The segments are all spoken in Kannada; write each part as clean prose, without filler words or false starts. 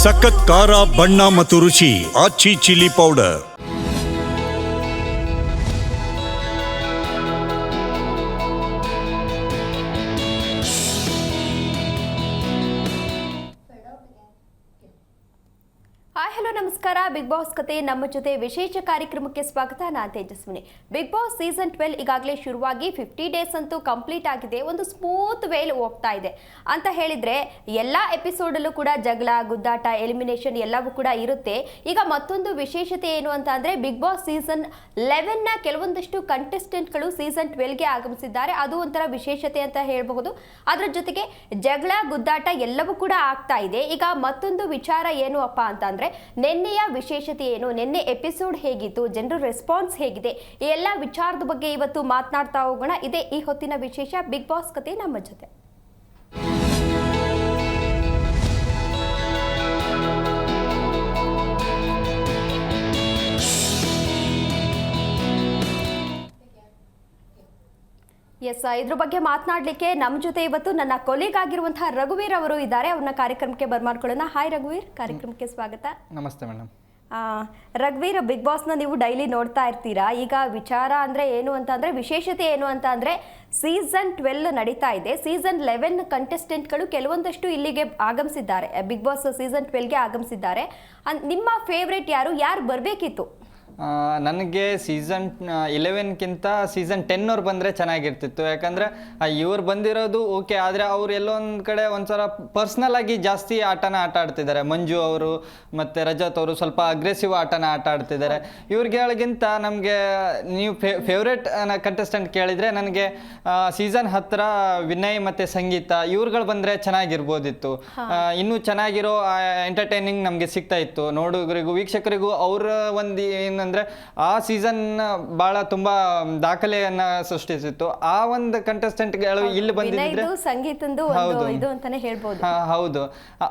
ಸಖತ್ ಖಾರ ಬಣ್ಣ ಮತ್ತು ರುಚಿ ಆಚಿ ಚಿಲ್ಲಿ ಪೌಡರ್. ಹಲೋ ನಮಸ್ಕಾರ. ಬಿಗ್ ಬಾಸ್ ಕತೆ ನಮ್ಮ ಜೊತೆ ವಿಶೇಷ ಕಾರ್ಯಕ್ರಮಕ್ಕೆ ಸ್ವಾಗತ. ನಾನು ತೇಜಸ್ವಿನಿ. ಬಿಗ್ ಬಾಸ್ ಸೀಸನ್ 12 ಈಗಾಗಲೇ ಶುರುವಾಗಿ 50 ಡೇಸ್ ಅಂತೂ ಕಂಪ್ಲೀಟ್ ಆಗಿದೆ. ಒಂದು ಸ್ಮೂತ್ ವೇಲ್ ಹೋಗ್ತಾ ಇದೆ ಅಂತ ಹೇಳಿದ್ರೆ ಎಲ್ಲ ಎಪಿಸೋಡಲ್ಲೂ ಕೂಡ ಜಗಳ, ಗುದ್ದಾಟ, ಎಲಿಮಿನೇಷನ್ ಎಲ್ಲವೂ ಕೂಡ ಇರುತ್ತೆ. ಈಗ ಮತ್ತೊಂದು ವಿಶೇಷತೆ ಏನು ಅಂತ ಅಂದ್ರೆ ಬಿಗ್ ಬಾಸ್ ಸೀಸನ್ 11ನ ಕೆಲವೊಂದಷ್ಟು ಕಂಟೆಸ್ಟೆಂಟ್ಗಳು ಸೀಸನ್ 12ಗೆ ಆಗಮಿಸಿದ್ದಾರೆ. ಅದು ಒಂಥರ ವಿಶೇಷತೆ ಅಂತ ಹೇಳಬಹುದು. ಅದರ ಜೊತೆಗೆ ಜಗಳ, ಗುದ್ದಾಟ ಎಲ್ಲವೂ ಕೂಡ ಆಗ್ತಾ ಇದೆ. ಈಗ ಮತ್ತೊಂದು ವಿಚಾರ ಏನು ಅಪ್ಪ ಅಂತ ಅಂದ್ರೆ ನಿನ್ನೆಯ ವಿಶೇಷತೆ ಏನು, ನಿನ್ನೆ ಎಪಿಸೋಡ್ ಹೇಗಿತ್ತು, ಜನರ ರೆಸ್ಪಾನ್ಸ್ ಹೇಗಿದೆ, ಈ ಎಲ್ಲ ವಿಚಾರದ ಬಗ್ಗೆ ಇವತ್ತು ಮಾತನಾಡ್ತಾ ಹೋಗೋಣ. ಇದೇ ಈ ಹೊತ್ತಿನ ವಿಶೇಷ ಬಿಗ್ ಬಾಸ್ ಕತೆ ನಮ್ಮ ಜೊತೆ. ಎಸ್, ಇದ್ರ ಬಗ್ಗೆ ಮಾತನಾಡಲಿಕ್ಕೆ ನಮ್ಮ ಜೊತೆ ಇವತ್ತು ನನ್ನ ಕೊಲೀಗ್ ಆಗಿರುವಂತಹ ರಘುವೀರ್ ಅವರು ಇದ್ದಾರೆ. ಅವ್ರನ್ನ ಕಾರ್ಯಕ್ರಮಕ್ಕೆ ಬರ್ಮಾಡ್ಕೊಳ್ಳೋಣ. ಹಾಯ್ ರಘುವೀರ್, ಕಾರ್ಯಕ್ರಮಕ್ಕೆ ಸ್ವಾಗತ. ನಮಸ್ತೆ ಮೇಡಮ್. ರಘುವೀರ್, ಬಿಗ್ ಬಾಸ್ನ ನೀವು ಡೈಲಿ ನೋಡ್ತಾ ಇರ್ತೀರಾ. ಈಗ ವಿಚಾರ ಅಂದರೆ ಏನು ಅಂತ ಅಂದರೆ, ವಿಶೇಷತೆ ಏನು ಅಂತ ಅಂದರೆ ಸೀಸನ್ 12 ನಡೀತಾ ಇದೆ. ಸೀಸನ್ 11 ಕಂಟೆಸ್ಟೆಂಟ್ಗಳು ಕೆಲವೊಂದಷ್ಟು ಇಲ್ಲಿಗೆ ಆಗಮಿಸಿದ್ದಾರೆ, ಬಿಗ್ ಬಾಸ್ ಸೀಸನ್ 12ಗೆ ಆಗಮಿಸಿದ್ದಾರೆ. ನಿಮ್ಮ ಫೇವ್ರೇಟ್ ಯಾರು ಬರಬೇಕಿತ್ತು? ನನಗೆ ಸೀಸನ್ 11ಕ್ಕಿಂತ ಸೀಸನ್ 10 ಅವ್ರು ಬಂದರೆ ಚೆನ್ನಾಗಿರ್ತಿತ್ತು. ಯಾಕಂದರೆ ಇವ್ರು ಬಂದಿರೋದು ಓಕೆ, ಆದರೆ ಅವ್ರು ಎಲ್ಲೋ ಒಂದು ಕಡೆ ಒಂದ್ಸಲ ಪರ್ಸ್ನಲ್ ಆಗಿ ಜಾಸ್ತಿ ಆಟ ಆಡ್ತಿದ್ದಾರೆ. ಮಂಜು ಅವರು ಮತ್ತು ರಜತ್ ಅವರು ಸ್ವಲ್ಪ ಅಗ್ರೆಸಿವ್ ಆಟ ಆಡ್ತಿದ್ದಾರೆ. ಇವ್ರಿಗಳಿಗಿಂತ ನಮಗೆ ನೀವು ಫೇವ್ರೇಟ್ ಕಂಟೆಸ್ಟೆಂಟ್ ಕೇಳಿದರೆ ನನಗೆ ಸೀಸನ್ 10 ವಿನಯ್ ಮತ್ತು ಸಂಗೀತ ಇವ್ರುಗಳು ಬಂದರೆ ಚೆನ್ನಾಗಿರ್ಬೋದಿತ್ತು. ಇನ್ನೂ ಚೆನ್ನಾಗಿರೋ ಎಂಟರ್ಟೈನಿಂಗ್ ನಮಗೆ ಸಿಗ್ತಾ ಇತ್ತು ನೋಡುಗರಿಗೂ, ವೀಕ್ಷಕರಿಗೂ. ಅವರ ಒಂದು ಏನಂದರೆ ಆ ಸೀಸನ್ ಭಾಳ ತುಂಬಾ ದಾಖಲೆಯನ್ನ ಸೃಷ್ಟಿಸಿತ್ತು. ಆ ಒಂದು ಕಂಟೆಸ್ಟೆಂಟ್ಗಳು ಇಲ್ಲಿ ಬಂದಿದ್ರೆ ಹೌದು,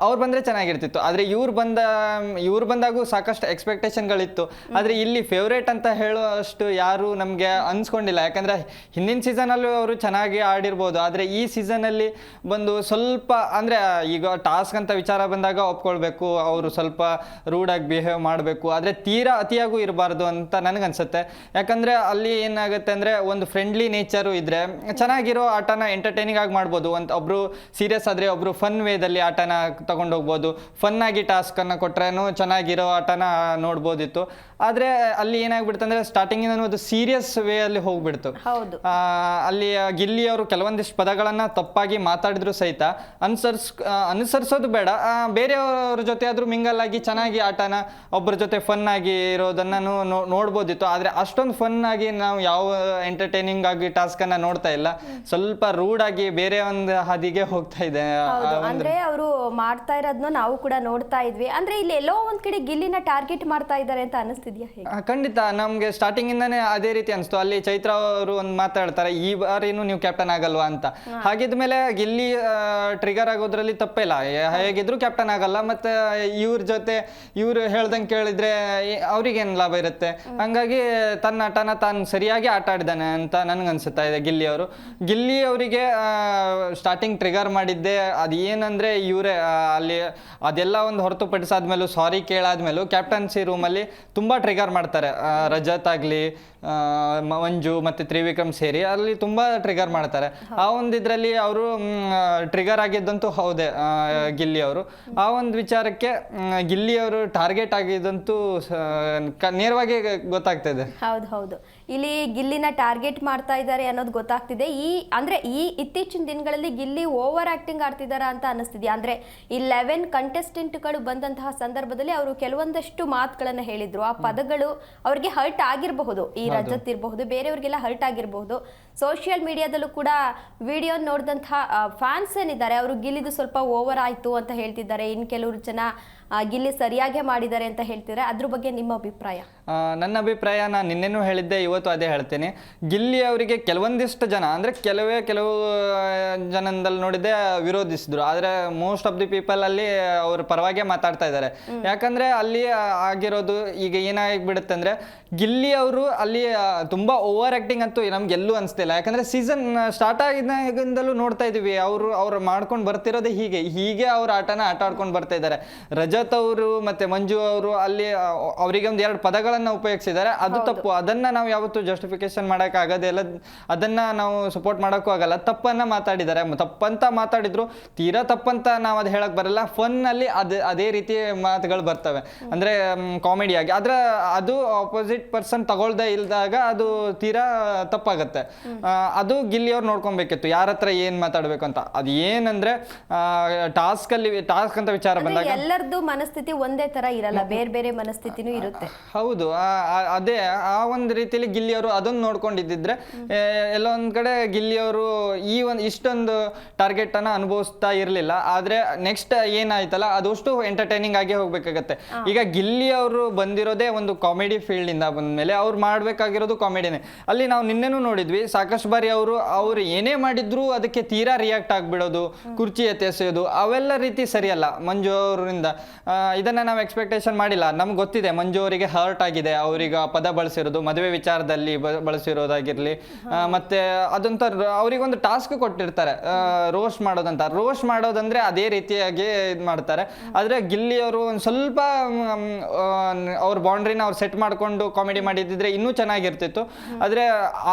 ಅವ್ರು ಬಂದ್ರೆ ಚೆನ್ನಾಗಿರ್ತಿತ್ತು. ಆದ್ರೆ ಇವ್ರು ಬಂದಾಗೂ ಸಾಕಷ್ಟು ಎಕ್ಸ್ಪೆಕ್ಟೇಷನ್ಗಳಿತ್ತು. ಆದ್ರೆ ಇಲ್ಲಿ ಫೇವ್ರೇಟ್ ಅಂತ ಹೇಳುವಷ್ಟು ಯಾರು ನಮ್ಗೆ ಅನ್ಸ್ಕೊಂಡಿಲ್ಲ. ಯಾಕಂದ್ರೆ ಹಿಂದಿನ ಸೀಸನ್ ಅಲ್ಲೂ ಅವರು ಚೆನ್ನಾಗಿ ಆಡಿರ್ಬೋದು, ಆದ್ರೆ ಈ ಸೀಸನ್ ಅಲ್ಲಿ ಬಂದು ಸ್ವಲ್ಪ ಅಂದ್ರೆ ಈಗ ಟಾಸ್ಕ್ ಅಂತ ವಿಚಾರ ಬಂದಾಗ ಒಪ್ಕೊಳ್ಬೇಕು, ಅವರು ಸ್ವಲ್ಪ ರೂಡ್ ಆಗಿ ಬಿಹೇವ್ ಮಾಡಬೇಕು, ಆದ್ರೆ ತೀರಾ ಅತಿಯಾಗೂ ಇರಬಾರ್ದು ಅಂತ ನನಗನ್ಸುತ್ತೆ. ಯಾಕಂದ್ರೆ ಅಲ್ಲಿ ಏನಾಗುತ್ತೆ ಅಂದ್ರೆ ಒಂದು ಫ್ರೆಂಡ್ಲಿ ನೇಚರು ಇದ್ರೆ ಚೆನ್ನಾಗಿರೋ ಆಟನ ಎಂಟರ್ಟೈನಿಂಗ್ ಆಗಿ ಮಾಡ್ಬೋದು. ಒಬ್ರು ಸೀರಿಯಸ್ ಆದ್ರೆ ಒಬ್ರು ಫನ್ ವೇದಲ್ಲಿ ಆಟನ ತಗೊಂಡೋಗ್ಬೋದು. ಫನ್ ಆಗಿ ಟಾಸ್ಕ್ ಅನ್ನ ಕೊಟ್ರೇನು ಚೆನ್ನಾಗಿರೋ ಆಟನ ನೋಡ್ಬೋದಿತ್ತು. ಆದ್ರೆ ಅಲ್ಲಿ ಏನಾಗ್ಬಿಡ್ತು ಅಂದ್ರೆ ಸ್ಟಾರ್ಟಿಂಗ್ ಅದು ಸೀರಿಯಸ್ ವೇ ಅಲ್ಲಿ ಹೋಗ್ಬಿಡ್ತು. ಅಲ್ಲಿ ಗಿಲ್ಲಿ ಅವರು ಕೆಲವೊಂದಿಷ್ಟು ಪದಗಳನ್ನ ತಪ್ಪಾಗಿ ಮಾತಾಡಿದ್ರು ಸಹಿತ ಅನುಸರಿಸೋದು ಬೇಡ, ಬೇರೆಯವ್ರ ಜೊತೆ ಆದ್ರೂ ಮಿಂಗಲ್ ಆಗಿ ಚೆನ್ನಾಗಿ ಆಟನ ಒಬ್ಬರ ಜೊತೆ ಫನ್ ಆಗಿ ಇರೋದನ್ನ ನೋಡ್ಬೋದಿತ್ತು. ಆದ್ರೆ ಅಷ್ಟೊಂದು ಫನ್ ಆಗಿ ನಾವು ಯಾವ ಎಂಟರ್ಟೈನಿಂಗ್ ಆಗಿ ಟಾಸ್ಕ್ ಅನ್ನ ನೋಡ್ತಾ ಇಲ್ಲ. ಸ್ವಲ್ಪ ರೂಡ್ ಆಗಿ ಬೇರೆ ಒಂದು ಹಾದಿಗೆ ಹೋಗ್ತಾ ಇದೆ. ಅಂದ್ರೆ ಅವರು ಮಾಡ್ತಾ ಇರೋದನ್ನ ನಾವು ಕೂಡ ನೋಡ್ತಾ ಇದ್ವಿ. ಅಂದ್ರೆ ಇಲ್ಲಿ ಎಲ್ಲೋ ಒಂದ್ ಕಡೆ ಗಿಲ್ಲಿನ ಟಾರ್ಗೆಟ್ ಮಾಡ್ತಾ ಇದ್ದಾರೆ ಅಂತ ಅನಿಸ್ತಿದ್ಯಾ? ಖಂಡಿತ ನಮ್ಗೆ ಸ್ಟಾರ್ಟಿಂಗ್ ಇಂದಾನೆ ಅದೇ ರೀತಿ ಅನಿಸ್ತು. ಅಲ್ಲಿ ಚೈತ್ರ ಅವರು ಒಂದು ಮಾತಾಡ್ತಾರೆ, ಈ ಬಾರಿನೂ ನೀವು ಕ್ಯಾಪ್ಟನ್ ಆಗಲ್ವಾ ಅಂತ. ಹಾಗಿದ್ಮೇಲೆ ಗಿಲ್ಲಿ ಟ್ರಿಗರ್ ಆಗೋದ್ರಲ್ಲಿ ತಪ್ಪಿಲ್ಲ, ಹೇಗಿದ್ರು ಕ್ಯಾಪ್ಟನ್ ಆಗಲ್ಲ. ಮತ್ತೆ ಇವ್ರ ಜೊತೆ ಇವ್ರು ಹೇಳ್ದಂಗೆ ಕೇಳಿದ್ರೆ ಅವ್ರಿಗೇನು ಲಾಭ ಇರುತ್ತೆ. ಹಂಗಾಗಿ ತನ್ನ ಆಟನ ತಾನು ಸರಿಯಾಗಿ ಆಟ ಆಡಿದಾನೆ ಅಂತ ನನ್ಗನ್ಸುತ್ತಾ ಇದೆ ಗಿಲ್ಲಿ ಅವರಿಗೆ ಸ್ಟಾರ್ಟಿಂಗ್ ಟ್ರಿಗರ್ ಮಾಡಿದ್ದೆ ಅದೇನಂದ್ರೆ ಇವರೇ ಅಲ್ಲಿ ಅದೆಲ್ಲ ಒಂದು ಹೊರತುಪಡಿಸಾದ್ಮೇಲೂ, ಸಾರಿ ಕೇಳಾದ್ಮೇಲೂ ಕ್ಯಾಪ್ಟನ್ಸಿ ರೂಮಲ್ಲಿ ತುಂಬಾ ಟ್ರಿಗರ್ ಮಾಡ್ತಾರೆ. ರಜತ್ ಆಗ್ಲಿ, ಮಂಜು ಮತ್ತೆ ತ್ರಿವಿಕ್ರಮ್ ಸೇರಿ ಅಲ್ಲಿ ತುಂಬಾ ಟ್ರಿಗರ್ ಮಾಡ್ತಾರೆ. ಆ ಒಂದು ಇದ್ರಲ್ಲಿ ಅವರು ಟ್ರಿಗರ್ ಆಗಿದ್ದಂತೂ ಹೌದೇ ಗಿಲ್ಲಿ ಅವರು. ಆ ಒಂದು ವಿಚಾರಕ್ಕೆ ಗಿಲ್ಲಿ ಅವರು ಟಾರ್ಗೆಟ್ ಆಗಿದ್ದಂತೂ ನೇರವಾಗಿ ಗೊತ್ತಾಗ್ತಾ ಇದೆ. ಹೌದು, ಇಲ್ಲಿ ಗಿಲ್ಲಿನ ಟಾರ್ಗೆಟ್ ಮಾಡ್ತಾ ಇದ್ದಾರೆ ಅನ್ನೋದು ಗೊತ್ತಾಗ್ತಿದೆ. ಈ ಇತ್ತೀಚಿನ ದಿನಗಳಲ್ಲಿ ಗಿಲ್ಲಿ ಓವರ್ ಆಕ್ಟಿಂಗ್ ಆಡ್ತಿದಾರ ಅಂತ ಅನಿಸ್ತಿದ್ಯಾ? ಅಂದ್ರೆ ಈ 11 ಕಂಟೆಸ್ಟೆಂಟ್ಗಳು ಬಂದಂತಹ ಸಂದರ್ಭದಲ್ಲಿ ಅವರು ಕೆಲವೊಂದಷ್ಟು ಮಾತುಗಳನ್ನ ಹೇಳಿದ್ರು. ಆ ಪದಗಳು ಅವ್ರಿಗೆ ಹರ್ಟ್ ಆಗಿರಬಹುದು. ಈ ರಜತ್ ಇರಬಹುದು, ಬೇರೆಯವ್ರಿಗೆಲ್ಲ ಹರ್ಟ್ ಆಗಿರಬಹುದು. ಸೋಷಿಯಲ್ ಮೀಡಿಯಾದಲ್ಲೂ ಕೂಡ ವಿಡಿಯೋ ನೋಡಿದಂತಹ ಫ್ಯಾನ್ಸ್ ಏನಿದ್ದಾರೆ ಅವರು ಗಿಲ್ಲಿದು ಸ್ವಲ್ಪ ಓವರ್ ಆಯ್ತು ಅಂತ ಹೇಳ್ತಿದ್ದಾರೆ. ಇನ್ ಕೆಲವರು ಜನ ಗಿಲ್ಲಿ ಸರಿಯಾಗಿ ಮಾಡಿದ್ದಾರೆ ಅಂತ ಹೇಳ್ತಿದ್ದಾರೆ. ಅದ್ರ ಬಗ್ಗೆ ನಿಮ್ಮ ಅಭಿಪ್ರಾಯ? ನನ್ನ ಅಭಿಪ್ರಾಯ ನಾನು ನಿನ್ನೆನೂ ಹೇಳಿದ್ದೆ, ಇವತ್ತು ಇವತ್ತು ಅದೇ ಹೇಳ್ತೀನಿ. ಗಿಲ್ಲಿ ಅವರಿಗೆ ಕೆಲವೊಂದಿಷ್ಟು ಜನ ಅಂದರೆ ಕೆಲವು ಜನದಲ್ಲಿ ನೋಡಿದ್ದೆ ವಿರೋಧಿಸಿದ್ರು, ಆದರೆ ಮೋಸ್ಟ್ ಆಫ್ ದಿ ಪೀಪಲ್ ಅಲ್ಲಿ ಅವ್ರ ಪರವಾಗೇ ಮಾತಾಡ್ತಾ ಇದ್ದಾರೆ. ಯಾಕಂದ್ರೆ ಅಲ್ಲಿ ಆಗಿರೋದು ಈಗ ಏನಾಗಿಬಿಡುತ್ತೆ ಅಂದ್ರೆ ಗಿಲ್ಲಿ ಅವರು ಅಲ್ಲಿ ತುಂಬಾ ಓವರ್ ಆಕ್ಟಿಂಗ್ ಅಂತೂ ನಮ್ಗೆ ಎಲ್ಲೂ ಅನಿಸ್ತಿಲ್ಲ. ಯಾಕಂದ್ರೆ ಸೀಸನ್ ಸ್ಟಾರ್ಟ್ ಆಗಿದ್ದಾಗಿಂದಲೂ ನೋಡ್ತಾ ಇದೀವಿ ಅವ್ರು ಮಾಡ್ಕೊಂಡು ಬರ್ತಿರೋದೇ ಹೀಗೆ ಅವ್ರ ಆಟ ಆಡ್ಕೊಂಡು ಬರ್ತಾ ಇದ್ದಾರೆ. ರಜತ್ ಅವರು ಮತ್ತೆ ಮಂಜು ಅವರು ಅಲ್ಲಿ ಅವರಿಗೆ ಒಂದು 2 ಪದಗಳನ್ನ ಉಪಯೋಗಿಸಿದ್ದಾರೆ, ಅದು ತಪ್ಪು. ಅದನ್ನ ನಾವು ಯಾವತ್ತೂ ಜಸ್ಟಿಫಿಕೇಶನ್ ಮಾಡಕ್ ಆಗೋದಿಲ್ಲ, ಅದನ್ನ ನಾವು ಸಪೋರ್ಟ್ ಮಾಡೋಕ್ಕೂ ಆಗಲ್ಲ. ತಪ್ಪನ್ನ ಮಾತಾಡಿದ್ದಾರೆ, ತಪ್ಪಂತ ಮಾತಾಡಿದ್ರು, ತೀರಾ ತಪ್ಪಂತ ನಾವು ಅದು ಹೇಳಕ್ ಬರಲ್ಲ. ಫನ್ ಅಲ್ಲಿ ಅದೇ ರೀತಿ ಮಾತುಗಳು ಬರ್ತವೆ, ಅಂದ್ರೆ ಕಾಮಿಡಿಯಾಗಿ. ಆದ್ರೆ ಅದು ಆಪೋಸಿಟ್ ಪರ್ಸನ್ ತಗೊಳ್ದೆ ಇಲ್ದಾಗ ಅದು ತೀರಾ ತಪ್ಪಾಗತ್ತೆ. ಅದು ಗಿಲ್ಲಿ ಅವ್ರು ನೋಡ್ಕೊಬೇಕಿತ್ತು ಯಾರ ಹತ್ರ ಏನ್ ಮಾತಾಡ್ಬೇಕು ಅಂತ. ಅದು ಏನಂದ್ರೆ ಟಾಸ್ಕ್ ಅಂತ ವಿಚಾರ ಬಂದಾಗ ಎಲ್ಲರದ್ದು ಮನಸ್ಥಿತಿ ಒಂದೇ ತರ ಇರಲ್ಲ, ಬೇರೆ ಬೇರೆ ಮನಸ್ಥಿತಿನೂ ಇರುತ್ತೆ. ಹೌದು, ಅದೇ ಆ ಒಂದು ರೀತಿಯಲ್ಲಿ ಗಿಲ್ಲಿ ಅವರು ಅದನ್ನ ನೋಡ್ಕೊಂಡಿದ್ದಿದ್ರೆ ಎಲ್ಲೋ ಒಂದ್ ಕಡೆ ಗಿಲ್ಲಿ ಅವರು ಇಷ್ಟೊಂದು ಟಾರ್ಗೆಟ್ ಅನ್ನ ಅನುಭವಿಸ್ತಾ ಇರ್ಲಿಲ್ಲ. ಆದ್ರೆ ನೆಕ್ಸ್ಟ್ ಏನಾಯ್ತಲ್ಲ ಅದಷ್ಟು ಎಂಟರ್ಟೈನಿಂಗ್ ಆಗಿ ಹೋಗ್ಬೇಕಾಗತ್ತೆ. ಈಗ ಗಿಲ್ಲಿ ಅವರು ಬಂದಿರೋದೇ ಒಂದು ಕಾಮಿಡಿ ಫೀಲ್ಡ್ ಇಂದ ಬಂದ್ಮೇಲೆ ಅವ್ರು ಮಾಡ್ಬೇಕಾಗಿರೋದು ಕಾಮಿಡಿನೇ. ಅಲ್ಲಿ ನಾವು ನಿನ್ನೆನೂ ನೋಡಿದ್ವಿ, ಸಾಕಷ್ಟು ಬಾರಿ ಅವ್ರು ಏನೇ ಮಾಡಿದ್ರು ಅದಕ್ಕೆ ತೀರಾ ರಿಯಾಕ್ಟ್ ಆಗ್ಬಿಡೋದು, ಕುರ್ಚಿ ಎತ್ತೆಸೆಯೋದು, ಅವೆಲ್ಲ ರೀತಿ ಸರಿಯಲ್ಲ ಮಂಜು ಅವರಿಂದ. ಇದನ್ನ ನಾವು ಎಕ್ಸ್ಪೆಕ್ಟೇಷನ್ ಮಾಡಿಲ್ಲ. ನಮ್ಗೆ ಗೊತ್ತಿದೆ ಮಂಜು ಅವರಿಗೆ ಹರ್ಟ್ ಆಗಿದೆ, ಅವ್ರಿಗೆ ಪದ ಬಳಸಿರೋದು ಮದುವೆ ವಿಚಾರದಲ್ಲಿ ಬಳಸಿರೋದಾಗಿರ್ಲಿ, ಮತ್ತೆ ಅದಂತ ಅವ್ರಿಗೊಂದು ಟಾಸ್ಕ್ ಕೊಟ್ಟಿರ್ತಾರೆ ರೋಸ್ಟ್ ಮಾಡೋದಂದ್ರೆ ಅದೇ ರೀತಿಯಾಗಿ ಇದು ಮಾಡ್ತಾರೆ. ಆದ್ರೆ ಗಿಲ್ಲಿ ಅವರು ಒಂದು ಸ್ವಲ್ಪ ಅವ್ರ ಬೌಂಡ್ರಿನ ಅವ್ರು ಸೆಟ್ ಮಾಡ್ಕೊಂಡು ಕಾಮಿಡಿ ಮಾಡಿದ್ರೆ ಇನ್ನೂ ಚೆನ್ನಾಗಿರ್ತಿತ್ತು. ಆದ್ರೆ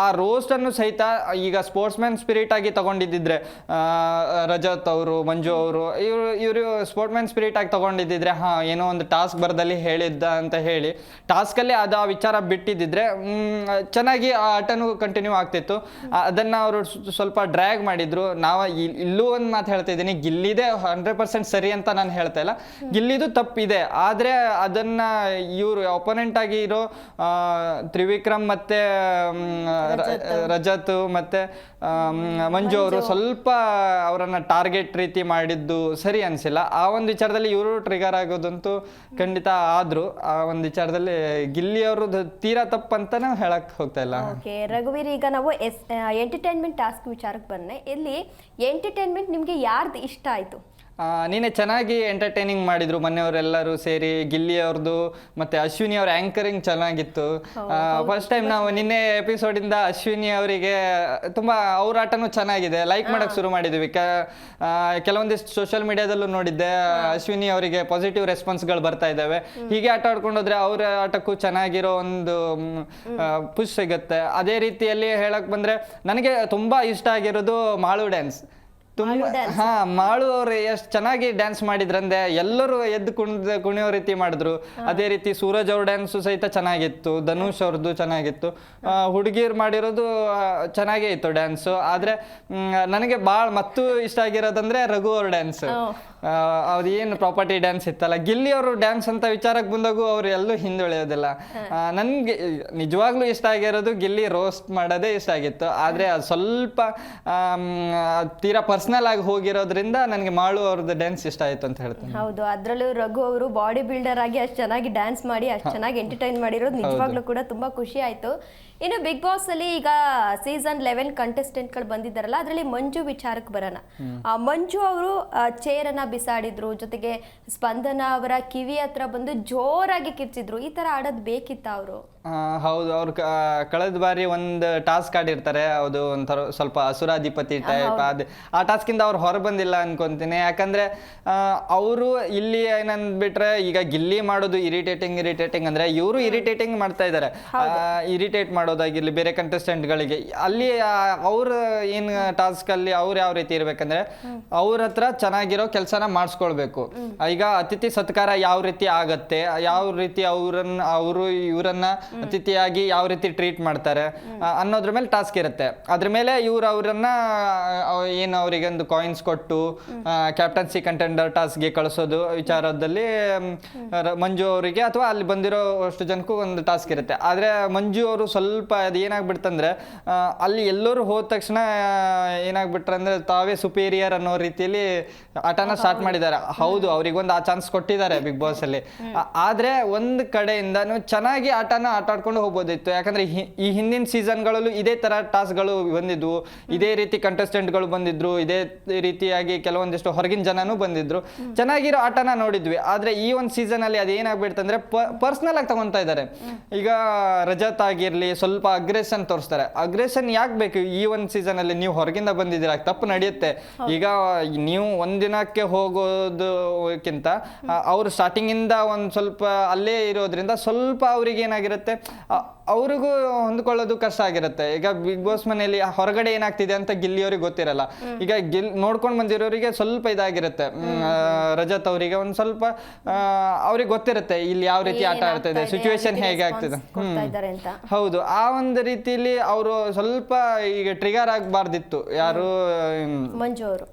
ಆ ರೋಸ್ಟ್ ಅನ್ನು ಸಹಿತ ಈಗ ಸ್ಪೋರ್ಟ್ಸ್ ಮ್ಯಾನ್ ಸ್ಪಿರಿಟ್ ಆಗಿ ತಗೊಂಡಿದ್ದಿದ್ರೆ ರಜತ್ ಅವರು ಮಂಜು ಅವರು ಇವರು ಸ್ಪೋರ್ಟ್ಸ್ ಮ್ಯಾನ್ ಸ್ಪಿರಿಟ್ ಆಗಿ ತಗೊಂಡಿದ್ದಿದ್ರೆ ಏನೋ ಒಂದು ಟಾಸ್ಕ್ ಬರದಲ್ಲಿ ಹೇಳಿದ್ದ ಅಂತ ಹೇಳಿ ಟಾಸ್ಕ್ ಅಲ್ಲಿ ಆ ವಿಚಾರ ಬಿಟ್ಟಿದ್ದಿದ್ರೆ ಚೆನ್ನಾಗಿ ಆ ಆಟನೂ ಕಂಟಿನ್ಯೂ ಆಗ್ತಿತ್ತು. ಅದನ್ನ ಅವರು ಸ್ವಲ್ಪ ಡ್ರ್ಯಾಗ್ ಮಾಡಿದ್ರು. ನಾವು ಇಲ್ಲೂ ಒಂದು ಮಾತು ಹೇಳ್ತಾ ಇದ್ದೀನಿ, ಗಿಲ್ಲಿದೆ 100% ಸರಿ ಅಂತ ನಾನು ಹೇಳ್ತಾ ಇಲ್ಲ, ಗಿಲ್ಲಿದು ತಪ್ಪಿದೆ. ಆದ್ರೆ ಅದನ್ನ ಇವರು ಅಪೋನೆಂಟ್ ಆಗಿ ಇರೋ ತ್ರಿವಿಕ್ರಮ್ ಮತ್ತೆ ರಜತ್ ಮತ್ತೆ ಮಂಜು ಅವರು ಸ್ವಲ್ಪ ಅವರನ್ನ ಟಾರ್ಗೆಟ್ ರೀತಿ ಮಾಡಿದ್ದು ಸರಿ ಅನ್ಸಿಲ್ಲ. ಆ ಒಂದು ವಿಚಾರದಲ್ಲಿ ಇವರು ಟ್ರಿಗರ್ ಆಗೋದಂತೂ ಖಂಡಿತ ಆದ್ರು. ಆ ಒಂದು ವಿಚಾರದಲ್ಲಿ ಗಿಲ್ಲಿ ಅವರು ತೀರಾ ತಪ್ಪಂತ ಹೇಳಕ್ ಹೋಗ್ತಾ ಇಲ್ಲ. ರಘುವೀರ್, ಈಗ ನಾವು ಎಂಟರ್ಟೈನ್ಮೆಂಟ್ ಟಾಸ್ಕ್ ವಿಚಾರಕ್ಕೆ ಬಂದ್ರೆ ಇಲ್ಲಿ ಎಂಟರ್ಟೈನ್ಮೆಂಟ್ ನಿಮ್ಗೆ ಯಾರ್ದು ಇಷ್ಟ ಆಯ್ತು? ನೀನೆ ಚೆನ್ನಾಗಿ ಎಂಟರ್ಟೈನಿಂಗ್ ಮಾಡಿದ್ರು ಮನೆಯವರೆಲ್ಲರೂ ಸೇರಿ. ಗಿಲ್ಲಿ ಅವ್ರದ್ದು ಮತ್ತೆ ಅಶ್ವಿನಿ ಅವ್ರ ಆಂಕರಿಂಗ್ ಚೆನ್ನಾಗಿತ್ತು. ಫಸ್ಟ್ ಟೈಮ್ ನಾವು ನಿನ್ನೆ ಎಪಿಸೋಡ್ ಇಂದ ಅಶ್ವಿನಿ ಅವರಿಗೆ ತುಂಬಾ ಅವ್ರ ಆಟನೂ ಚೆನ್ನಾಗಿದೆ, ಲೈಕ್ ಮಾಡಕ್ ಶುರು ಮಾಡಿದ್ವಿ. ಕೆಲವೊಂದಿಷ್ಟು ಸೋಷಿಯಲ್ ಮೀಡಿಯಾದಲ್ಲೂ ನೋಡಿದ್ದೆ, ಅಶ್ವಿನಿ ಅವರಿಗೆ ಪಾಸಿಟಿವ್ ರೆಸ್ಪಾನ್ಸ್ಗಳು ಬರ್ತಾ ಇದ್ದಾವೆ. ಹೀಗೆ ಆಟ ಆಡ್ಕೊಂಡೋದ್ರೆ ಅವ್ರ ಆಟಕ್ಕೂ ಚೆನ್ನಾಗಿರೋ ಒಂದು ಪುಷ್ ಸಿಗುತ್ತೆ. ಅದೇ ರೀತಿಯಲ್ಲಿ ಹೇಳಕ್ ಬಂದ್ರೆ ನನಗೆ ತುಂಬಾ ಇಷ್ಟ ಆಗಿರೋದು ಮಾಳು ಡ್ಯಾನ್ಸ್. ಮಾಳು ಅವ್ರು ಎಷ್ಟು ಚೆನ್ನಾಗಿ ಡ್ಯಾನ್ಸ್ ಮಾಡಿದ್ರಂದ್ರೆ ಎಲ್ಲರೂ ಎದ್ದು ಕುಣಿಯೋ ರೀತಿ ಮಾಡಿದ್ರು. ಅದೇ ರೀತಿ ಸೂರಜ್ ಅವ್ರ ಡ್ಯಾನ್ಸು ಸಹಿತ ಚೆನ್ನಾಗಿತ್ತು, ಧನುಷ್ ಅವ್ರದ್ದು ಚೆನ್ನಾಗಿತ್ತು, ಹುಡುಗಿರು ಮಾಡಿರೋದು ಚೆನ್ನಾಗೇ ಇತ್ತು ಡ್ಯಾನ್ಸು. ಆದ್ರೆ ನನಗೆ ಮತ್ತು ಇಷ್ಟ ಆಗಿರೋದಂದ್ರೆ ರಘು ಅವ್ರ ಡ್ಯಾನ್ಸ್. ಅದೇನು ಪ್ರಾಪರ್ಟಿ ಡ್ಯಾನ್ಸ್ ಇತ್ತಲ್ಲ, ಗಿಲ್ಲಿ ಅವರು ಡ್ಯಾನ್ಸ್ ಅಂತ ವಿಚಾರಕ್ಕೆ ಬಂದಾಗೂ ಅವ್ರು ಎಲ್ಲೂ ಹಿಂದುಳಿಯೋದಿಲ್ಲ. ನನ್ಗೆ ನಿಜವಾಗ್ಲೂ ಇಷ್ಟ ಆಗಿರೋದು ಗಿಲ್ಲಿ ರೋಸ್ಟ್ ಮಾಡೋದೇ ಇಷ್ಟ ಆಗಿತ್ತು. ಆದ್ರೆ ಅದು ಸ್ವಲ್ಪ ತೀರಾ ಪರ್ಸನಲ್ ಆಗಿ ಹೋಗಿರೋದ್ರಿಂದ ನನಗೆ ಮಾಳು ಅವ್ರದ್ದು ಡ್ಯಾನ್ಸ್ ಇಷ್ಟ ಆಯ್ತು ಅಂತ ಹೇಳ್ತೀನಿ. ಹೌದು, ಅದ್ರಲ್ಲೂ ರಘು ಅವರು ಬಾಡಿ ಬಿಲ್ಡರ್ ಆಗಿ ಅಷ್ಟು ಚೆನ್ನಾಗಿ ಡ್ಯಾನ್ಸ್ ಮಾಡಿ ಅಷ್ಟು ಚೆನ್ನಾಗಿ ಎಂಟರ್ಟೈನ್ ಮಾಡಿರೋದು ನಿಜವಾಗ್ಲೂ ಕೂಡ ತುಂಬಾ ಖುಷಿ ಆಯ್ತು. ಇನ್ನು ಬಿಗ್ ಬಾಸ್ ಅಲ್ಲಿ ಈಗ ಸೀಸನ್ 11 ಕಂಟೆಸ್ಟೆಂಟ್ಗಳು ಬಂದಿದ್ದಾರಲ್ಲ, ಅದರಲ್ಲಿ ಮಂಜು ವಿಚಾರಕ್ಕೆ ಬರೋಣ. ಮಂಜು ಅವರು ಚೇರ್ ಅನ್ನ ಬಿಸಾಡಿದ್ರು, ಜೊತೆಗೆ ಸ್ಪಂದನ ಅವರ ಕಿವಿ ಹತ್ರ ಬಂದು ಜೋರಾಗಿ ಕಿರ್ಚಿದ್ರು. ಈ ತರ ಆಡೋದು ಬೇಕಿತ್ತ ಅವರು? ಹೌದು, ಅವ್ರು ಕಳೆದ ಬಾರಿ ಒಂದು ಟಾಸ್ಕ್ ಆಡಿರ್ತಾರೆ, ಅದು ಒಂಥರ ಸ್ವಲ್ಪ ಅಸುರಾಧಿಪತಿ ಟೈಪ್. ಆ ಟಾಸ್ಕ್ ಇಂದ ಅವ್ರು ಹೊರ ಬಂದಿಲ್ಲ ಅನ್ಕೊಂತೀನಿ. ಯಾಕಂದ್ರೆ ಅವರು ಇಲ್ಲಿ ಏನಂದ್ಬಿಟ್ರೆ ಈಗ ಗಿಲ್ಲಿ ಮಾಡೋದು ಇರಿಟೇಟಿಂಗ್ ಅಂದ್ರೆ ಇವರು ಇರಿಟೇಟಿಂಗ್ ಮಾಡ್ತಾ ಇದ್ದಾರೆ. ಇರಿಟೇಟ್ ಮಾಡೋದಾಗಿರ್ಲಿ ಬೇರೆ ಕಂಟೆಸ್ಟೆಂಟ್ಗಳಿಗೆ. ಅಲ್ಲಿ ಅವ್ರ ಏನ್ ಟಾಸ್ಕ್ ಅಲ್ಲಿ ಅವ್ರು ಯಾವ ರೀತಿ ಇರ್ಬೇಕಂದ್ರೆ ಅವ್ರ ಹತ್ರ ಚೆನ್ನಾಗಿರೋ ಕೆಲಸನ ಮಾಡಿಸ್ಕೊಳ್ಬೇಕು. ಈಗ ಅತಿಥಿ ಸತ್ಕಾರ ಯಾವ ರೀತಿ ಆಗತ್ತೆ, ಯಾವ ರೀತಿ ಅವರು ಇವರನ್ನ ಅತಿಥಿಯಾಗಿ ಯಾವ ರೀತಿ ಟ್ರೀಟ್ ಮಾಡ್ತಾರೆ ಅನ್ನೋದ್ರ ಮೇಲೆ ಟಾಸ್ಕ್ ಇರುತ್ತೆ. ಅದ್ರ ಮೇಲೆ ಅವ್ರನ್ನ ಏನು ಅವರಿಗೆ ಒಂದು ಕಾಯಿನ್ಸ್ ಕೊಟ್ಟು ಕ್ಯಾಪ್ಟನ್ಸಿ ಕಂಟೆಂಡರ್ ಟಾಸ್ಕ್ಗೆ ಕಳಿಸೋದು ವಿಚಾರದಲ್ಲಿ ಮಂಜು ಅವರಿಗೆ ಅಥವಾ ಅಲ್ಲಿ ಬಂದಿರೋ ಅಷ್ಟು ಜನಕ್ಕೂ ಒಂದು ಟಾಸ್ಕ್ ಇರುತ್ತೆ. ಆದ್ರೆ ಮಂಜು ಅವರು ಸ್ವಲ್ಪ ಅದು ಏನಾಗ್ಬಿಡ್ತಂದ್ರೆ ಅಲ್ಲಿ ಎಲ್ಲರೂ ಹೋದ ತಕ್ಷಣ ಏನಾಗ್ಬಿಟ್ರಂದ್ರೆ ತಾವೇ ಸುಪೀರಿಯರ್ ಅನ್ನೋ ರೀತಿಯಲ್ಲಿ ಆಟನ ಸ್ಟಾರ್ಟ್ ಮಾಡಿದ್ದಾರೆ. ಹೌದು, ಅವ್ರಿಗೊಂದು ಆ ಚಾನ್ಸ್ ಕೊಟ್ಟಿದ್ದಾರೆ ಬಿಗ್ ಬಾಸ್ ಅಲ್ಲಿ. ಆದ್ರೆ ಒಂದ್ ಕಡೆಯಿಂದ ಚೆನ್ನಾಗಿ ಆಟ ಆಟ ಆಡ್ಕೊಂಡು ಹೋಗ್ಬೋದಿತ್ತು. ಯಾಕಂದ್ರೆ ಈ ಹಿಂದಿನ ಸೀಸನ್ಗಳಲ್ಲೂ ಇದೇ ತರ ಟಾಸ್ಕ್ಗಳು ಬಂದಿದ್ವು, ಇದೇ ರೀತಿ ಕಂಟೆಸ್ಟೆಂಟ್ಗಳು ಬಂದಿದ್ರು, ಇದೇ ರೀತಿಯಾಗಿ ಕೆಲವೊಂದಿಷ್ಟು ಹೊರಗಿನ ಜನನೂ ಬಂದಿದ್ರು, ಚೆನ್ನಾಗಿರೋ ಆಟನ ನೋಡಿದ್ವಿ. ಆದ್ರೆ ಈ ಒಂದು ಸೀಸನ್ ಅಲ್ಲಿ ಅದೇನಾಗ್ಬಿಡ್ತಂದ್ರೆ ಪರ್ಸನಲ್ ಆಗಿ ತಗೊಂತಾ ಇದ್ದಾರೆ. ಈಗ ರಜತ್ ಆಗಿರ್ಲಿ ಸ್ವಲ್ಪ ಅಗ್ರೆಷನ್ ತೋರಿಸ್ತಾರೆ. ಅಗ್ರೆಷನ್ ಯಾಕೆ ಬೇಕು ಈ ಒಂದು ಸೀಸನ್ ಅಲ್ಲಿ? ನೀವು ಹೊರಗಿಂದ ಬಂದಿದ್ದೀರಾ, ತಪ್ಪು ನಡೆಯುತ್ತೆ. ಈಗ ನೀವು ಒಂದಿನಕ್ಕೆ ಹೋಗೋದಕ್ಕಿಂತ ಅವ್ರು ಸ್ಟಾರ್ಟಿಂಗ್ ಇಂದ ಒಂದ್ ಸ್ವಲ್ಪ ಅಲ್ಲೇ ಇರೋದ್ರಿಂದ ಸ್ವಲ್ಪ ಅವ್ರಿಗೆ ಏನಾಗಿರುತ್ತೆ, ಅವ್ರಿಗೂ ಹೊಂದ್ಕೊಳ್ಳೋದು ಕಷ್ಟ ಆಗಿರುತ್ತೆ. ಈಗ ಬಿಗ್ ಬಾಸ್ ಮನೆಯಲ್ಲಿ ಹೊರಗಡೆ ಏನಾಗ್ತಿದೆ ಅಂತ ಗಿಲ್ಲಿಯವ್ರಿಗೆ ಗೊತ್ತಿರಲ್ಲ. ಈಗ ನೋಡ್ಕೊಂಡು ಬಂದಿರೋರಿಗೆ ಸ್ವಲ್ಪ ಇದಾಗಿರುತ್ತೆ. ರಜತ್ ಅವರಿಗೆ ಒಂದ್ ಸ್ವಲ್ಪ ಅವ್ರಿಗೆ ಗೊತ್ತಿರುತ್ತೆ ಇಲ್ಲಿ ಯಾವ ರೀತಿ ಆಟ ಆಡ್ತಾ ಇದೆ, ಸಿಚುವೇಶನ್ ಹೇಗೆ ಆಗ್ತಿದೆ. ಹೌದು, ಆ ಒಂದು ರೀತಿಯಲ್ಲಿ ಅವರು ಸ್ವಲ್ಪ ಈಗ ಟ್ರಿಗರ್ ಆಗಬಾರ್ದಿತ್ತು. ಯಾರು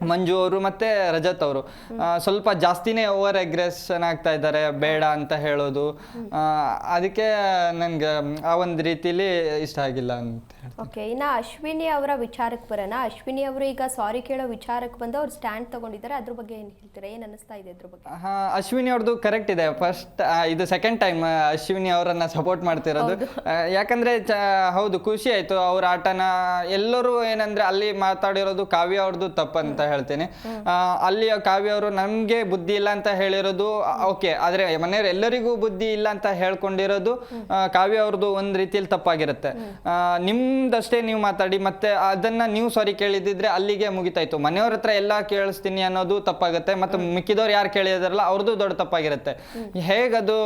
ಮಂಜು ಅವರು ಮತ್ತೆ ರಜತ್ ಅವರು ಸ್ವಲ್ಪ ಜಾಸ್ತಿನೇ ಓವರ್ ಅಗ್ರೆಷನ್ ಆಗ್ತಾ ಇದ್ದಾರೆ, ಬೇಡ ಅಂತ ಹೇಳೋದು. ಅದಕ್ಕೆ ನನ್ಗೆ ಆ ಒಂದು ರೀತಿಲಿ ಇಷ್ಟ ಆಗಿಲ್ಲ ಅಂತ. ಓಕೆ, ಇನ್ನು ಅಶ್ವಿನಿ ಅವರ ವಿಚಾರಕ್ಕೆ ಬರೋಣ. ಅಶ್ವಿನಿ ಅವರು ಈಗ ಸಾರಿ ಕೇಳೋ ವಿಚಾರಕ್ಕೆ ಬಂದು ಅವ್ರು ಸ್ಟ್ಯಾಂಡ್ ತಗೊಂಡಿದ್ದಾರೆ, ಅದ್ರ ಬಗ್ಗೆ ಏನು ಹೇಳ್ತೀರಾ? ಏನು ಅನಿಸ್ತಾ ಇದೆ ಅದ್ರ ಬಗ್ಗೆ? ಅಶ್ವಿನಿ ಅವ್ರದ್ದು ಕರೆಕ್ಟ್ ಇದೆ. ಫಸ್ಟ್ ಇದು ಸೆಕೆಂಡ್ ಟೈಮ್ ಅಶ್ವಿನಿ ಅವರನ್ನ ಸಪೋರ್ಟ್ ಮಾಡ್ತಿರೋದು. ಯಾಕಂದ್ರೆ ಹೌದು, ಖುಷಿ ಆಯ್ತು ಅವ್ರ ಆಟನ. ಎಲ್ಲರೂ ಏನಂದ್ರೆ ಅಲ್ಲಿ ಮಾತಾಡಿರೋದು ಕಾವ್ಯ ಅವ್ರದ್ದು ತಪ್ಪಂತ ಹೇಳ್ತೇನೆ. ಅಲ್ಲಿ ಕಾವ್ಯ ಅವರು ನಮ್ಗೆ ಬುದ್ಧಿ ಇಲ್ಲ ಅಂತ ಹೇಳಿರೋದು ಓಕೆ, ಆದ್ರೆ ಮನೆಯವ್ರು ಎಲ್ಲರಿಗೂ ಬುದ್ಧಿ ಇಲ್ಲ ಅಂತ ಹೇಳ್ಕೊಂಡಿರೋದು ಕಾವ್ಯ ಅವ್ರದ್ದು ಒಂದ್ ರೀತಿಯಲ್ಲಿ ತಪ್ಪಾಗಿರುತ್ತೆ. ನಿಮ್ದಷ್ಟೇ ನೀವು ಮಾತಾಡಿ ಮತ್ತೆ ಅದನ್ನ ನೀವು ಸಾರಿ ಕೇಳಿದಿದ್ರೆ ಅಲ್ಲಿಗೆ ಮುಗಿತಾಯ್ತು. ಮನೆಯವ್ರ ಹತ್ರ ಎಲ್ಲ ಕೇಳಿಸ್ತೀನಿ ಅನ್ನೋದು ತಪ್ಪಾಗುತ್ತೆ. ಮತ್ತೆ ಮಿಕ್ಕಿದವ್ರು ಯಾರು ಕೇಳಿದಾರಲ್ಲ ಅವ್ರದ್ದು ದೊಡ್ಡ ತಪ್ಪಾಗಿರುತ್ತೆ. ಹೇಗದು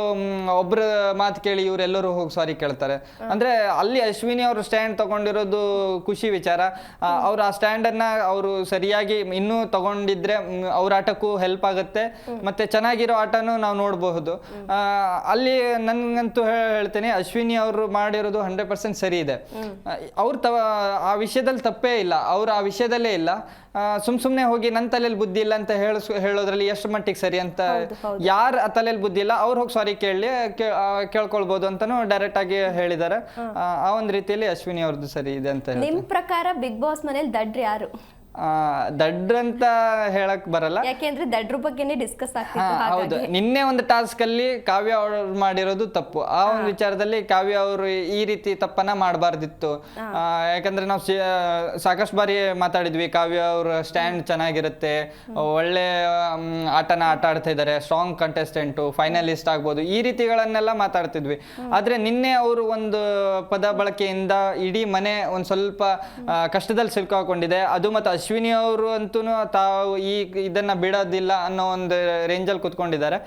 ಒಬ್ರ ಮಾತು ಕೇಳಿ ಇವರೆಲ್ಲರೂ ಹೋಗಿ ಸಾರಿ ಕೇಳ್ತಾರೆ ಅಂದ್ರೆ? ಅಲ್ಲಿ ಅಶ್ವಿನಿ ಅವರು ಸ್ಟ್ಯಾಂಡ್ ತಗೊಂಡಿರೋದು ಖುಷಿ ವಿಚಾರ. ಅವ್ರು ಆ ಸ್ಟ್ಯಾಂಡ್ ಅನ್ನ ಅವರು ಸರಿಯಾಗಿ ಇನ್ನೂ ತಗೊಂಡಿದ್ರೆ ಅವ್ರ ಆಟಕ್ಕೂ ಹೆಲ್ಪ್ ಆಗುತ್ತೆ, ಮತ್ತೆ ಚೆನ್ನಾಗಿರೋ ಆಟನೂ ನಾವು ನೋಡಬಹುದು. ಅಲ್ಲಿ ನನ್ಗಂತೂ ಹೇಳ್ತೇನೆ, ಅಶ್ವಿನಿ ಅವರು ಮಾಡಿರೋದು 100% ಸರಿ ಇದೆ. ಅವ್ರು ಆ ವಿಷಯದಲ್ಲಿ ತಪ್ಪೇ ಇಲ್ಲ, ಅವ್ರು ಆ ವಿಷಯದಲ್ಲೇ ಇಲ್ಲ. ಸುಮ್ನೆ ಹೋಗಿ ನನ್ನ ತಲೆಯಲ್ಲಿ ಬುದ್ಧಿ ಇಲ್ಲ ಅಂತ ಹೇಳೋದ್ರಲ್ಲಿ ಎಷ್ಟು ಮಟ್ಟಿಗೆ ಸರಿ ಅಂತ? ಯಾರ ತಲೆಯಲ್ಲಿ ಬುದ್ಧಿ ಇಲ್ಲ ಅವ್ರು ಹೋಗಿ ಸಾರಿ ಕೇಳ್ಕೊಳ್ಬಹುದು ಅಂತಾನು ಡೈರೆಕ್ಟ್ ಆಗಿ ಹೇಳಿದ್ದಾರೆ. ಆ ಒಂದು ರೀತಿಯಲ್ಲಿ ಅಶ್ವಿನಿ ಅವ್ರದ್ದು ಸರಿ ಇದೆ ಅಂತ. ನಿಮ್ ಪ್ರಕಾರ ಬಿಗ್ ಬಾಸ್ ಮನೇಲಿ ದಡ್ರು ಯಾರು? ದಡ್ರಂತ ಹೇಳಕ್ ಬರಲ್ಲ, ಯಾಕೆಂದ್ರೆ ದಡ್ರ ಬಗ್ಗೆನೇ ಡಿಸ್ಕಸ್ ಆಗ್ತಿತ್ತು. ಹೌದು, ನಿನ್ನೆ ಒಂದು ಟಾಸ್ಕ್ ಅಲ್ಲಿ ಕಾವ್ಯ ಅವರು ಮಾಡಿರೋದು ತಪ್ಪು. ಆ ಒಂದು ವಿಚಾರದಲ್ಲಿ ಕಾವ್ಯ ಅವರು ಈ ರೀತಿ ತಪ್ಪನ್ನ ಮಾಡಬಾರ್ದಿತ್ತು. ಯಾಕಂದ್ರೆ ನಾವು ಸಾಕಷ್ಟು ಬಾರಿ ಮಾತಾಡಿದ್ವಿ, ಕಾವ್ಯ ಅವ್ರ ಸ್ಟ್ಯಾಂಡ್ ಚೆನ್ನಾಗಿರುತ್ತೆ, ಒಳ್ಳೆ ಆಟನ ಆಟ ಆಡ್ತಾ ಇದ್ದಾರೆ, ಸ್ಟ್ರಾಂಗ್ ಕಂಟೆಸ್ಟೆಂಟು, ಫೈನಲಿಸ್ಟ್ ಆಗ್ಬೋದು, ಈ ರೀತಿಗಳನ್ನೆಲ್ಲ ಮಾತಾಡ್ತಿದ್ವಿ. ಆದ್ರೆ ನಿನ್ನೆ ಅವರು ಒಂದು ಪದ ಬಳಕೆಯಿಂದ ಇಡೀ ಮನೆ ಒಂದ್ ಸ್ವಲ್ಪ ಕಷ್ಟದಲ್ಲಿ ಸಿಲ್ಕಾಕೊಂಡಿದೆ. ಅದು ಮತ್ತೆ ಅಶ್ವಿನಿ ಅವರು ಅಂತೂ ತಾವು ಇದನ್ನ ಬಿಡೋದಿಲ್ಲ ಅನ್ನೋ ಒಂದು ರೇಂಜಲ್ಲಿ ಕುತ್ಕೊಂಡಿದ್ದಾರೆ.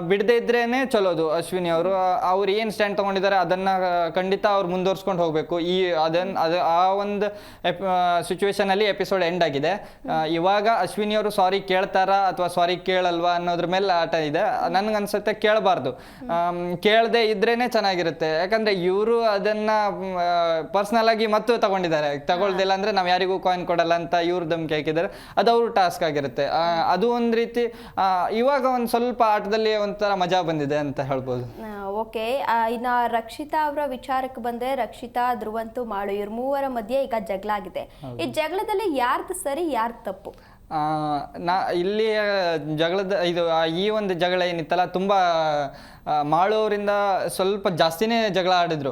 ಬಿಡದೇ ಇದ್ರೇನೆ ಚಲೋದು. ಅಶ್ವಿನಿ ಅವರು ಏನ್ ಸ್ಟ್ಯಾಂಡ್ ತಗೊಂಡಿದ್ದಾರೆ ಅದನ್ನ ಖಂಡಿತ ಅವ್ರು ಮುಂದುವರ್ಸ್ಕೊಂಡು ಹೋಗ್ಬೇಕು. ಆ ಒಂದು ಸಿಚುವೇಶನ್ ಅಲ್ಲಿ ಎಪಿಸೋಡ್ ಎಂಡ್ ಆಗಿದೆ. ಇವಾಗ ಅಶ್ವಿನಿ ಅವರು ಸಾರಿ ಕೇಳ್ತಾರಾ ಅಥವಾ ಸಾರಿ ಕೇಳಲ್ವಾ ಅನ್ನೋದ್ರ ಮೇಲೆ ಆಟ ಇದೆ. ನನ್ಗನ್ಸುತ್ತೆ ಕೇಳಬಾರ್ದು, ಕೇಳದೆ ಇದ್ರೇನೆ ಚೆನ್ನಾಗಿರುತ್ತೆ. ಯಾಕಂದ್ರೆ ಇವರು ಅದನ್ನ ಪರ್ಸನಲ್ ಆಗಿ ಮತ್ತು ತಗೊಳ್ದಿಲ್ಲ ಅಂದ್ರೆ ನಾವ್ ಯಾರಿಗೂ ಕಾಯಿನ್ ಕೊಡಲ್ಲ ಅಂತ ಇವ್ರು ಧಮ್ಕಿ ಹಾಕಿದ್ದಾರೆ. ಅದು ಅವ್ರ ಟಾಸ್ಕ್ ಆಗಿರುತ್ತೆ. ಅದು ಒಂದ್ ರೀತಿ ಇವಾಗ ಒಂದ್ ಸ್ವಲ್ಪ ಆಟದಲ್ಲಿ ಒಂಥರ ಮಜಾ ಬಂದಿದೆ ಅಂತ ಹೇಳ್ಬೋದು. ಓಕೆ, ಇನ್ನ ರಕ್ಷಿತಾ ಅವರ ವಿಚಾರಕ್ಕೆ ಬಂದ್ರೆ, ರಕ್ಷಿತಾ, ಧ್ರುವಂತು, ಮಾಳು ಇವ್ರ ಮೂವರ ಮಧ್ಯೆ ಈಗ ಜಗಳ ಆಗಿದೆ. ಈ ಜಗಳದಲ್ಲಿ ಯಾರ್ದು ಸರಿ ಯಾರ್ದು ತಪ್ಪು? ಇಲ್ಲಿ ಈ ಒಂದು ಜಗಳ ಏನಿತ್ತಲ್ಲ ತುಂಬಾ ಮಾಳು ಅವರಿಂದ ಸ್ವಲ್ಪ ಜಾಸ್ತಿನೇ ಜಗಳ ಆಡಿದ್ರು.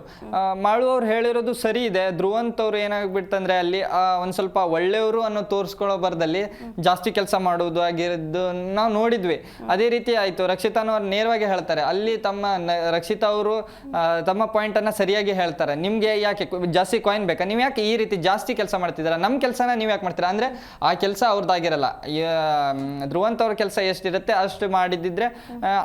ಮಾಳು ಅವ್ರು ಹೇಳಿರೋದು ಸರಿ ಇದೆ. ಧ್ರುವಂತ್ ಅವ್ರು ಏನಾಗ್ಬಿಡ್ತಂದ್ರೆ ಅಲ್ಲಿ ಒಂದ್ ಸ್ವಲ್ಪ ಒಳ್ಳೆಯವರು ಅನ್ನೋ ತೋರಿಸ್ಕೊಳ್ಳೋ ಬರದಲ್ಲಿ ಜಾಸ್ತಿ ಕೆಲಸ ಮಾಡುವುದು ಆಗಿರೋದು ನಾವು ನೋಡಿದ್ವಿ. ಅದೇ ರೀತಿ ಆಯ್ತು. ರಕ್ಷಿತಾನು ಅವ್ರು ನೇರವಾಗಿ ಹೇಳ್ತಾರೆ, ಅಲ್ಲಿ ರಕ್ಷಿತಾ ಅವರು ತಮ್ಮ ಪಾಯಿಂಟ್ ಅನ್ನ ಸರಿಯಾಗಿ ಹೇಳ್ತಾರೆ. ನಿಮ್ಗೆ ಯಾಕೆ ಜಾಸ್ತಿ ಕಾಯಿನ್ ಬೇಕಾ? ನೀವ್ ಯಾಕೆ ಈ ರೀತಿ ಜಾಸ್ತಿ ಕೆಲಸ ಮಾಡ್ತಿದ್ದೀರಾ? ನಮ್ ಕೆಲಸನ ನೀವ್ ಯಾಕೆ ಮಾಡ್ತೀರಾ ಅಂದ್ರೆ ಆ ಕೆಲಸ ಅವ್ರದ್ದಾಗಿರಲ್ಲ. ಧ್ರುವಂತ್ ಅವ್ರ ಕೆಲಸ ಎಷ್ಟಿರುತ್ತೆ ಅಷ್ಟು ಮಾಡಿದ್ರೆ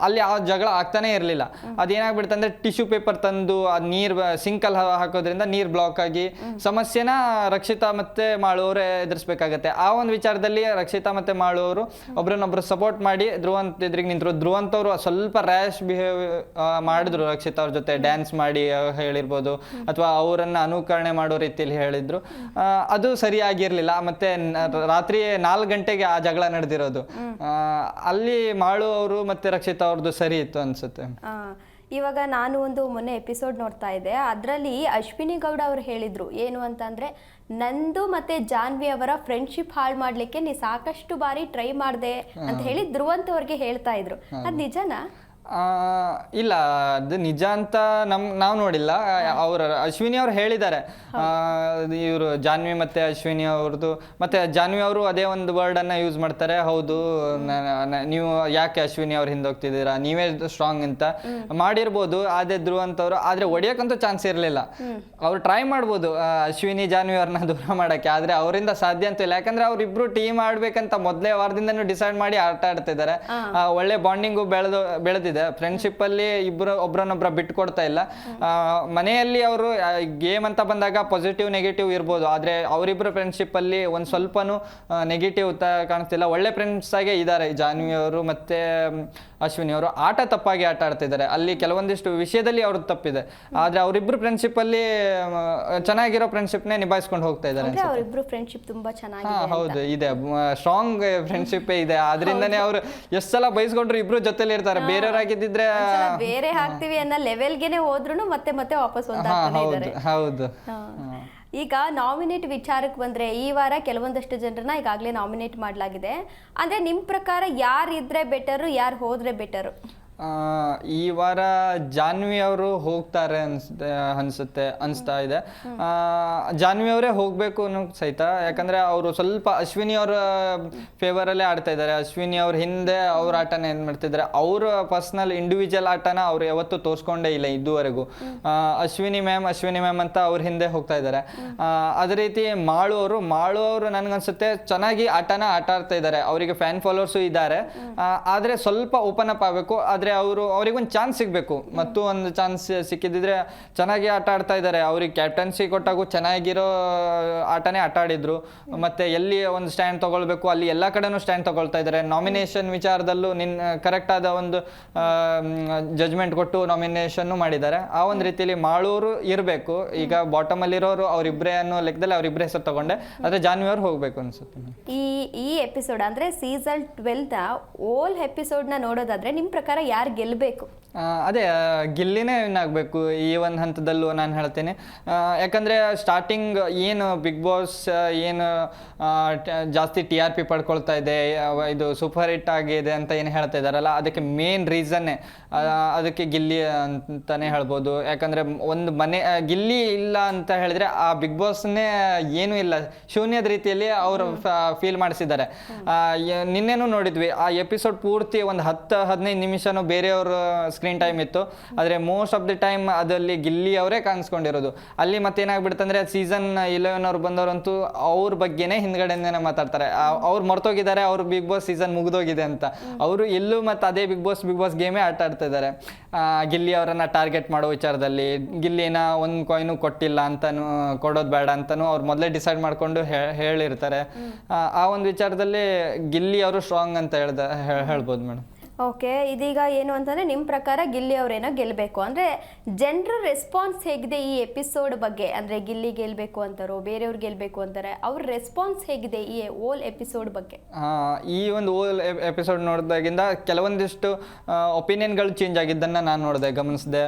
ಅಲ್ಲಿ ಆ ಜಗಳ ಆಗ್ತಾನೆ ಇರಲಿಲ್ಲ. ಅದೇನಾಗ್ಬಿಡುತ್ತೆ ಟಿಶ್ಯೂ ಪೇಪರ್ ತಂದು ಅದ್ ನೀರ್ ಸಿಂಕಲ್ ಹಾಕೋದ್ರಿಂದ ನೀರ್ ಬ್ಲಾಕ್ ಆಗಿ ಸಮಸ್ಯೆನ ರಕ್ಷಿತಾ ಮತ್ತೆ ಮಾಳು ಅವರೇ ಎದುರಿಸಬೇಕಾಗತ್ತೆ. ಆ ಒಂದು ವಿಚಾರದಲ್ಲಿ ರಕ್ಷಿತಾ ಮತ್ತೆ ಮಾಳು ಅವರು ಒಬ್ರನ್ನೊಬ್ರು ಸಪೋರ್ಟ್ ಮಾಡಿ ಧ್ರುವಂತ್ ಎದುರಿಗೆ ನಿಂತರು. ಧ್ರುವಂತ್ ಅವರು ಸ್ವಲ್ಪ ರ್ಯಾಶ್ ಬಿಹೇವ್ ಮಾಡಿದ್ರು ರಕ್ಷಿತಾ ಅವ್ರ ಜೊತೆ, ಡ್ಯಾನ್ಸ್ ಮಾಡಿ ಹೇಳಿರ್ಬೋದು ಅಥವಾ ಅವರನ್ನ ಅನುಕರಣೆ ಮಾಡೋ ರೀತಿಯಲ್ಲಿ ಹೇಳಿದ್ರು. ಅದು ಸರಿಯಾಗಿರ್ಲಿಲ್ಲ. ಮತ್ತೆ ರಾತ್ರಿ 4 ಗಂಟೆಗೆ ಆ ಜಗಳ ನಡೆದಿರೋದು. ಅಲ್ಲಿ ಮಾಳು ಅವರು ಮತ್ತೆ ರಕ್ಷಿತಾ ಅವ್ರದ್ದು ಸರಿ ಇತ್ತು ಅನ್ಸುತ್ತೆ. ಇವಾಗ ನಾನು ಒಂದು ಮೊನ್ನೆ ಎಪಿಸೋಡ್ ನೋಡ್ತಾ ಇದ್ದೆ, ಅದರಲ್ಲಿ ಅಶ್ವಿನಿ ಗೌಡ ಅವರು ಹೇಳಿದ್ರು ಏನು ಅಂತಂದ್ರೆ, ನಂದು ಮತ್ತೆ ಜಾನ್ವಿ ಅವರ ಫ್ರೆಂಡ್ಶಿಪ್ ಹಾಳು ಮಾಡ್ಲಿಕ್ಕೆ ನೀ ಸಾಕಷ್ಟು ಬಾರಿ ಟ್ರೈ ಮಾಡ್ದೆ ಅಂತ ಹೇಳಿ ಧ್ರುವಂತ್ ಅವ್ರಿಗೆ ಹೇಳ್ತಾ ಇದ್ರು. ಅದ್ ನಿಜನಾ? ಇಲ್ಲ, ಅದು ನಿಜ ಅಂತ ನಾವು ನೋಡಿಲ್ಲ. ಅಶ್ವಿನಿ ಅವ್ರು ಹೇಳಿದ್ದಾರೆ, ಇವರು ಜಾನ್ವಿ ಮತ್ತೆ ಅಶ್ವಿನಿ ಅವ್ರದ್ದು. ಮತ್ತೆ ಜಾನ್ವಿ ಅವರು ಅದೇ ಒಂದು ವರ್ಡನ್ನು ಯೂಸ್ ಮಾಡ್ತಾರೆ, ಹೌದು ನೀವು ಯಾಕೆ ಅಶ್ವಿನಿ ಅವ್ರು ಹಿಂದೆ ಹೋಗ್ತಿದ್ದೀರಾ, ನೀವೇ ಸ್ಟ್ರಾಂಗ್ ಅಂತ ಮಾಡಿರ್ಬೋದು. ಅದೇ ಧ್ರುವ ಅಂತವ್ರು ಆದ್ರೆ ಹೊಡಿಯೋಕ್ಕಂತೂ ಚಾನ್ಸ್ ಇರಲಿಲ್ಲ. ಅವ್ರು ಟ್ರೈ ಮಾಡ್ಬೋದು ಅಶ್ವಿನಿ ಜಾನ್ವಿ ಅವ್ರನ್ನ ದೂರ ಮಾಡೋಕ್ಕೆ, ಆದ್ರೆ ಅವರಿಂದ ಸಾಧ್ಯ ಅಂತ ಇಲ್ಲ. ಯಾಕಂದ್ರೆ ಅವ್ರಿಬ್ರು ಟೀಮ್ ಆಡ್ಬೇಕಂತ ಮೊದಲೇ ವಾರದಿಂದನೂ ಡಿಸೈಡ್ ಮಾಡಿ ಆಟ ಆಡ್ತಿದ್ದಾರೆ. ಒಳ್ಳೆ ಬಾಂಡಿಂಗು ಬೆಳೆದಿದೆ. ಫ್ರೆಂಡ್ಶಿಪ್ ಅಲ್ಲಿ ಒಬ್ರನ್ನೊಬ್ರ ಬಿಟ್ಟು ಕೊಡ್ತಾ ಇಲ್ಲ. ಮನೆಯಲ್ಲಿ ಅವರು ಗೇಮ್ ಅಂತ ಬಂದಾಗ ಪಾಸಿಟಿವ್ ನೆಗೆಟಿವ್ ಇರ್ಬೋದು, ಆದ್ರೆ ಅವರಿಬ್ರು ಫ್ರೆಂಡ್ಶಿಪ್ ಅಲ್ಲಿ ಒಂದ್ ಸ್ವಲ್ಪನೂ ನೆಗೆಟಿವ್ ಕಾಣಿಸ್ತಿಲ್ಲ. ಒಳ್ಳೆ ಫ್ರೆಂಡ್ಸ್ ಆಗೇ ಇದ್ದಾರೆ ಜಾನ್ವಿ ಅವರು ಮತ್ತೆ ಅಶ್ವಿನಿ ಅವರು. ಆಟ ತಪ್ಪಾಗಿ ಆಟ ಆಡ್ತಿದ್ದಾರೆ, ಅಲ್ಲಿ ಕೆಲವೊಂದಿಷ್ಟು ವಿಷಯದಲ್ಲಿ ಅವ್ರದ್ದು ತಪ್ಪಿದೆ. ಆದ್ರೆ ಅವರಿಬ್ರು ಫ್ರೆಂಡ್ಶಿಪ್ ಅಲ್ಲಿ ಚೆನ್ನಾಗಿರೋ ಫ್ರೆಂಡ್ಶಿಪ್ ನೇ ನಿಭಾಯಿಸ್ಕೊಂಡು ಹೋಗ್ತಾ ಇದ್ದಾರೆ. ಅವರಿಬ್ರು ಫ್ರೆಂಡ್ಶಿಪ್ ತುಂಬಾ ಚೆನ್ನಾಗಿದೆ. ಹೌದು, ಇದೆ, ಸ್ಟ್ರಾಂಗ್ ಫ್ರೆಂಡ್ಶಿಪ್ ಇದೆ. ಆದ್ರಿಂದನೇ ಅವ್ರು ಎಷ್ಟು ಸಲ ಬೈಸ್ಕೊಂಡ್ರು ಇಬ್ರು ಜೊತೆಲಿ ಇರ್ತಾರೆ. ಬೇರೆಯವರಾಗಿದ್ದಿದ್ರೆ ಬೇರೆ ಹಾಕ್ತಿವಿ ಅನ್ನೋ ಲೆವೆಲ್ಗೆನೆ ಹೋದ್ರು ಮತ್ತೆ ಮತ್ತೆ ವಾಪಸ್ ಹೌದು. ಈಗ ನಾಮಿನೇಟ್ ವಿಚಾರಕ್ಕೆ ಬಂದ್ರೆ ಈ ವಾರ ಕೆಲವೊಂದಷ್ಟು ಜನರನ್ನ ಈಗಾಗಲೇ ನಾಮಿನೇಟ್ ಮಾಡಲಾಗಿದೆ. ಅಂದ್ರೆ ನಿಮ್ ಪ್ರಕಾರ ಯಾರು ಇದ್ರೆ ಬೆಟರು, ಯಾರು ಹೋದ್ರೆ ಬೆಟರು? ಈ ವಾರ ಜಾನ್ವಿ ಅವರು ಹೋಗ್ತಾರೆ ಅನಿಸ್ತಾ ಇದೆ. ಜಾನ್ವಿ ಅವರೇ ಹೋಗ್ಬೇಕು ಅನ್ನೋ ಸಹಿತ. ಯಾಕಂದ್ರೆ ಅವರು ಸ್ವಲ್ಪ ಅಶ್ವಿನಿ ಅವರ ಫೇವರ್ ಅಲ್ಲೇ ಆಡ್ತಾ ಇದ್ದಾರೆ. ಅಶ್ವಿನಿ ಅವ್ರ ಹಿಂದೆ ಅವ್ರ ಆಟನ ಏನ್ ಮಾಡ್ತಿದ್ದಾರೆ, ಅವ್ರ ಪರ್ಸನಲ್ ಇಂಡಿವಿಜುವಲ್ ಆಟನ ಅವ್ರು ಯಾವತ್ತೂ ತೋರಿಸ್ಕೊಂಡೇ ಇಲ್ಲ ಇದುವರೆಗೂ. ಅಶ್ವಿನಿ ಮ್ಯಾಮ್ ಅಂತ ಅವ್ರ ಹಿಂದೆ ಹೋಗ್ತಾ ಇದ್ದಾರೆ. ಅದೇ ರೀತಿ ಮಾಳು ಅವರು ನನ್ಗನ್ಸುತ್ತೆ ಚೆನ್ನಾಗಿ ಆಟ ಆಡ್ತಾ ಇದ್ದಾರೆ. ಅವರಿಗೆ ಫ್ಯಾನ್ ಫಾಲೋವರ್ಸು ಇದ್ದಾರೆ. ಆದ್ರೆ ಸ್ವಲ್ಪ ಓಪನ್ ಅಪ್ ಆಗಬೇಕು. ಆದ್ರೆ ಅವ್ರಿಗೊಂದು ಚಾನ್ಸ್ ಸಿಗ್ಬೇಕು. ಮತ್ತು ಒಂದು ಚಾನ್ಸ್ ಸಿಕ್ಕಿದ್ರೆ ಚೆನ್ನಾಗಿ ಆಟ ಆಡ್ತಾ ಇದ್ದಾರೆ. ಅವ್ರಿಗೆ ಕ್ಯಾಪ್ಟನ್ಸಿ ಕೊಟ್ಟಾಗೂ ಚೆನ್ನಾಗಿರೋ ಆಟನೇ ಆಟ ಆಡಿದ್ರು. ಮತ್ತೆ ಎಲ್ಲಿ ಒಂದು ಸ್ಟ್ಯಾಂಡ್ ತಗೊಳ್ಬೇಕು ಅಲ್ಲಿ ಎಲ್ಲಾ ಕಡೆನೂ ಸ್ಟ್ಯಾಂಡ್ ತಗೊಳ್ತಾ ಇದ್ದಾರೆ. ನಾಮಿನೇಷನ್ ವಿಚಾರದಲ್ಲೂ ಕರೆಕ್ಟ್ ಆದ ಒಂದು ಜಜ್ಮೆಂಟ್ ಕೊಟ್ಟು ನಾಮಿನೇಷನ್ ಮಾಡಿದ್ದಾರೆ. ಆ ಒಂದು ರೀತಿಯಲ್ಲಿ ಮಾಳೂರು ಇರಬೇಕು. ಈಗ ಬಾಟಮ್ ಅಲ್ಲಿರೋರು ಅವರಿಬ್ಬರೇ ಅನ್ನೋ ಲೆಕ್ಕದಲ್ಲಿ ಅವರಿಬ್ಬರೇ ಹೆಸರು ತಗೊಂಡೆ. ಆದ್ರೆ ಜಾನ್ವಿ ಅವ್ರು ಹೋಗ್ಬೇಕು ಅನ್ಸುತ್ತೆ. ಈ ಎಪಿಸೋಡ್ ಅಂದ್ರೆ ಸೀಸನ್ 12 ಓಲ್ ಎಪಿಸೋಡ್ ನ ನೋಡೋದಾದ್ರೆ ನಿಮ್ ಪ್ರಕಾರ ಯಾರು ಗೆಲ್ಬೇಕು? ಅದೇ ಗಿಲ್ಲಿನೇ ವಿನ್ ಆಗಬೇಕು ಈ ಒಂದು ಹಂತದಲ್ಲೂ ನಾನು ಹೇಳ್ತೇನೆ. ಯಾಕಂದರೆ ಸ್ಟಾರ್ಟಿಂಗ್ ಏನು ಬಿಗ್ ಬಾಸ್ ಏನು ಜಾಸ್ತಿ TRP ಪಡ್ಕೊಳ್ತಾ ಇದೆ, ಇದು ಸೂಪರ್ ಹಿಟ್ ಆಗಿದೆ ಅಂತ ಏನು ಹೇಳ್ತಾ ಇದ್ದಾರಲ್ಲ, ಅದಕ್ಕೆ ಮೇನ್ ರೀಸನ್ನೇ ಅದಕ್ಕೆ ಗಿಲ್ಲಿ ಅಂತಲೇ ಹೇಳ್ಬೋದು. ಯಾಕಂದರೆ ಒಂದು ಗಿಲ್ಲಿ ಇಲ್ಲ ಅಂತ ಹೇಳಿದ್ರೆ ಆ ಬಿಗ್ ಬಾಸ್ನೇ ಏನೂ ಇಲ್ಲ, ಶೂನ್ಯದ ರೀತಿಯಲ್ಲಿ ಅವರು ಫೀಲ್ ಮಾಡಿಸಿದ್ದಾರೆ. ನಿನ್ನೆನೂ ನೋಡಿದ್ವಿ ಆ ಎಪಿಸೋಡ್ ಪೂರ್ತಿ ಒಂದು 10-15 ನಿಮಿಷನೂ ಬೇರೆಯವ್ರ ಸ್ಕ್ರೀನ್ ಟೈಮ್ ಇತ್ತು. ಆದರೆ ಮೋಸ್ಟ್ ಆಫ್ ದಿ ಟೈಮ್ ಅದಲ್ಲಿ ಗಿಲ್ಲಿ ಅವರೇ ಕಾಣಿಸ್ಕೊಂಡಿರೋದು. ಅಲ್ಲಿ ಮತ್ತೇನಾಗ್ಬಿಡುತ್ತಂದ್ರೆ ಸೀಸನ್ 11 ಅವ್ರು ಬಂದವರಂತೂ ಅವ್ರ ಬಗ್ಗೆನೇ ಹಿಂದ್ಗಡೆನೇ ಮಾತಾಡ್ತಾರೆ. ಅವ್ರು ಮರ್ತೋಗಿದ್ದಾರೆ ಅವ್ರ ಬಿಗ್ ಬಾಸ್ ಸೀಸನ್ ಮುಗಿದೋಗಿದೆ ಅಂತ. ಅವರು ಎಲ್ಲೂ ಮತ್ತೆ ಅದೇ ಬಿಗ್ ಬಾಸ್ ಗೇಮೇ ಆಟ ಆಡ್ತಾ ಇದ್ದಾರೆ. ಗಿಲ್ಲಿ ಅವರನ್ನ ಟಾರ್ಗೆಟ್ ಮಾಡೋ ವಿಚಾರದಲ್ಲಿ ಗಿಲ್ಲಿನ ಒಂದು ಕಾಯಿನು ಕೊಟ್ಟಿಲ್ಲ ಅಂತಾನು, ಕೊಡೋದು ಬೇಡ ಅಂತಾನು ಅವ್ರು ಮೊದಲೇ ಡಿಸೈಡ್ ಮಾಡ್ಕೊಂಡು ಹೇಳಿರ್ತಾರೆ. ಆ ಒಂದು ವಿಚಾರದಲ್ಲಿ ಗಿಲ್ಲಿ ಅವರು ಸ್ಟ್ರಾಂಗ್ ಅಂತ ಹೇಳ್ಬೋದು ಮೇಡಮ್. ಓಕೆ, ಇದೀಗ ಏನು ಅಂತಂದ್ರೆ ನಿಮ್ಮ ಪ್ರಕಾರ ಗಿಲ್ಲಿ ಅವರೇನೋ ಗೆಲ್ಲಬೇಕು ಅಂದ್ರೆ ಜನರ ರೆಸ್ಪಾನ್ಸ್ ಹೇಗಿದೆ ಈ ಎಪಿಸೋಡ್ ಬಗ್ಗೆ? ಅಂದ್ರೆ ಗಿಲ್ಲಿ ಗೆಲ್ಲಬೇಕು ಅಂತಾರೋ ಬೇರೆಯವ್ರು ಗೆಲ್ಲಬೇಕು ಅಂತಾರೆ, ಅವ್ರ ರೆಸ್ಪಾನ್ಸ್ ಹೇಗಿದೆ ಈ ಓಲ್ ಎಪಿಸೋಡ್ ಬಗ್ಗೆ? ಈ ಒಂದು ಓಲ್ ಎಪಿಸೋಡ್ ನೋಡಿದಾಗಿಂದ ಕೆಲವೊಂದಿಷ್ಟು ಒಪಿನಿಯನ್ಗಳು ಚೇಂಜ್ ಆಗಿದ್ದನ್ನು ನಾನು ಗಮನಿಸಿದೆ.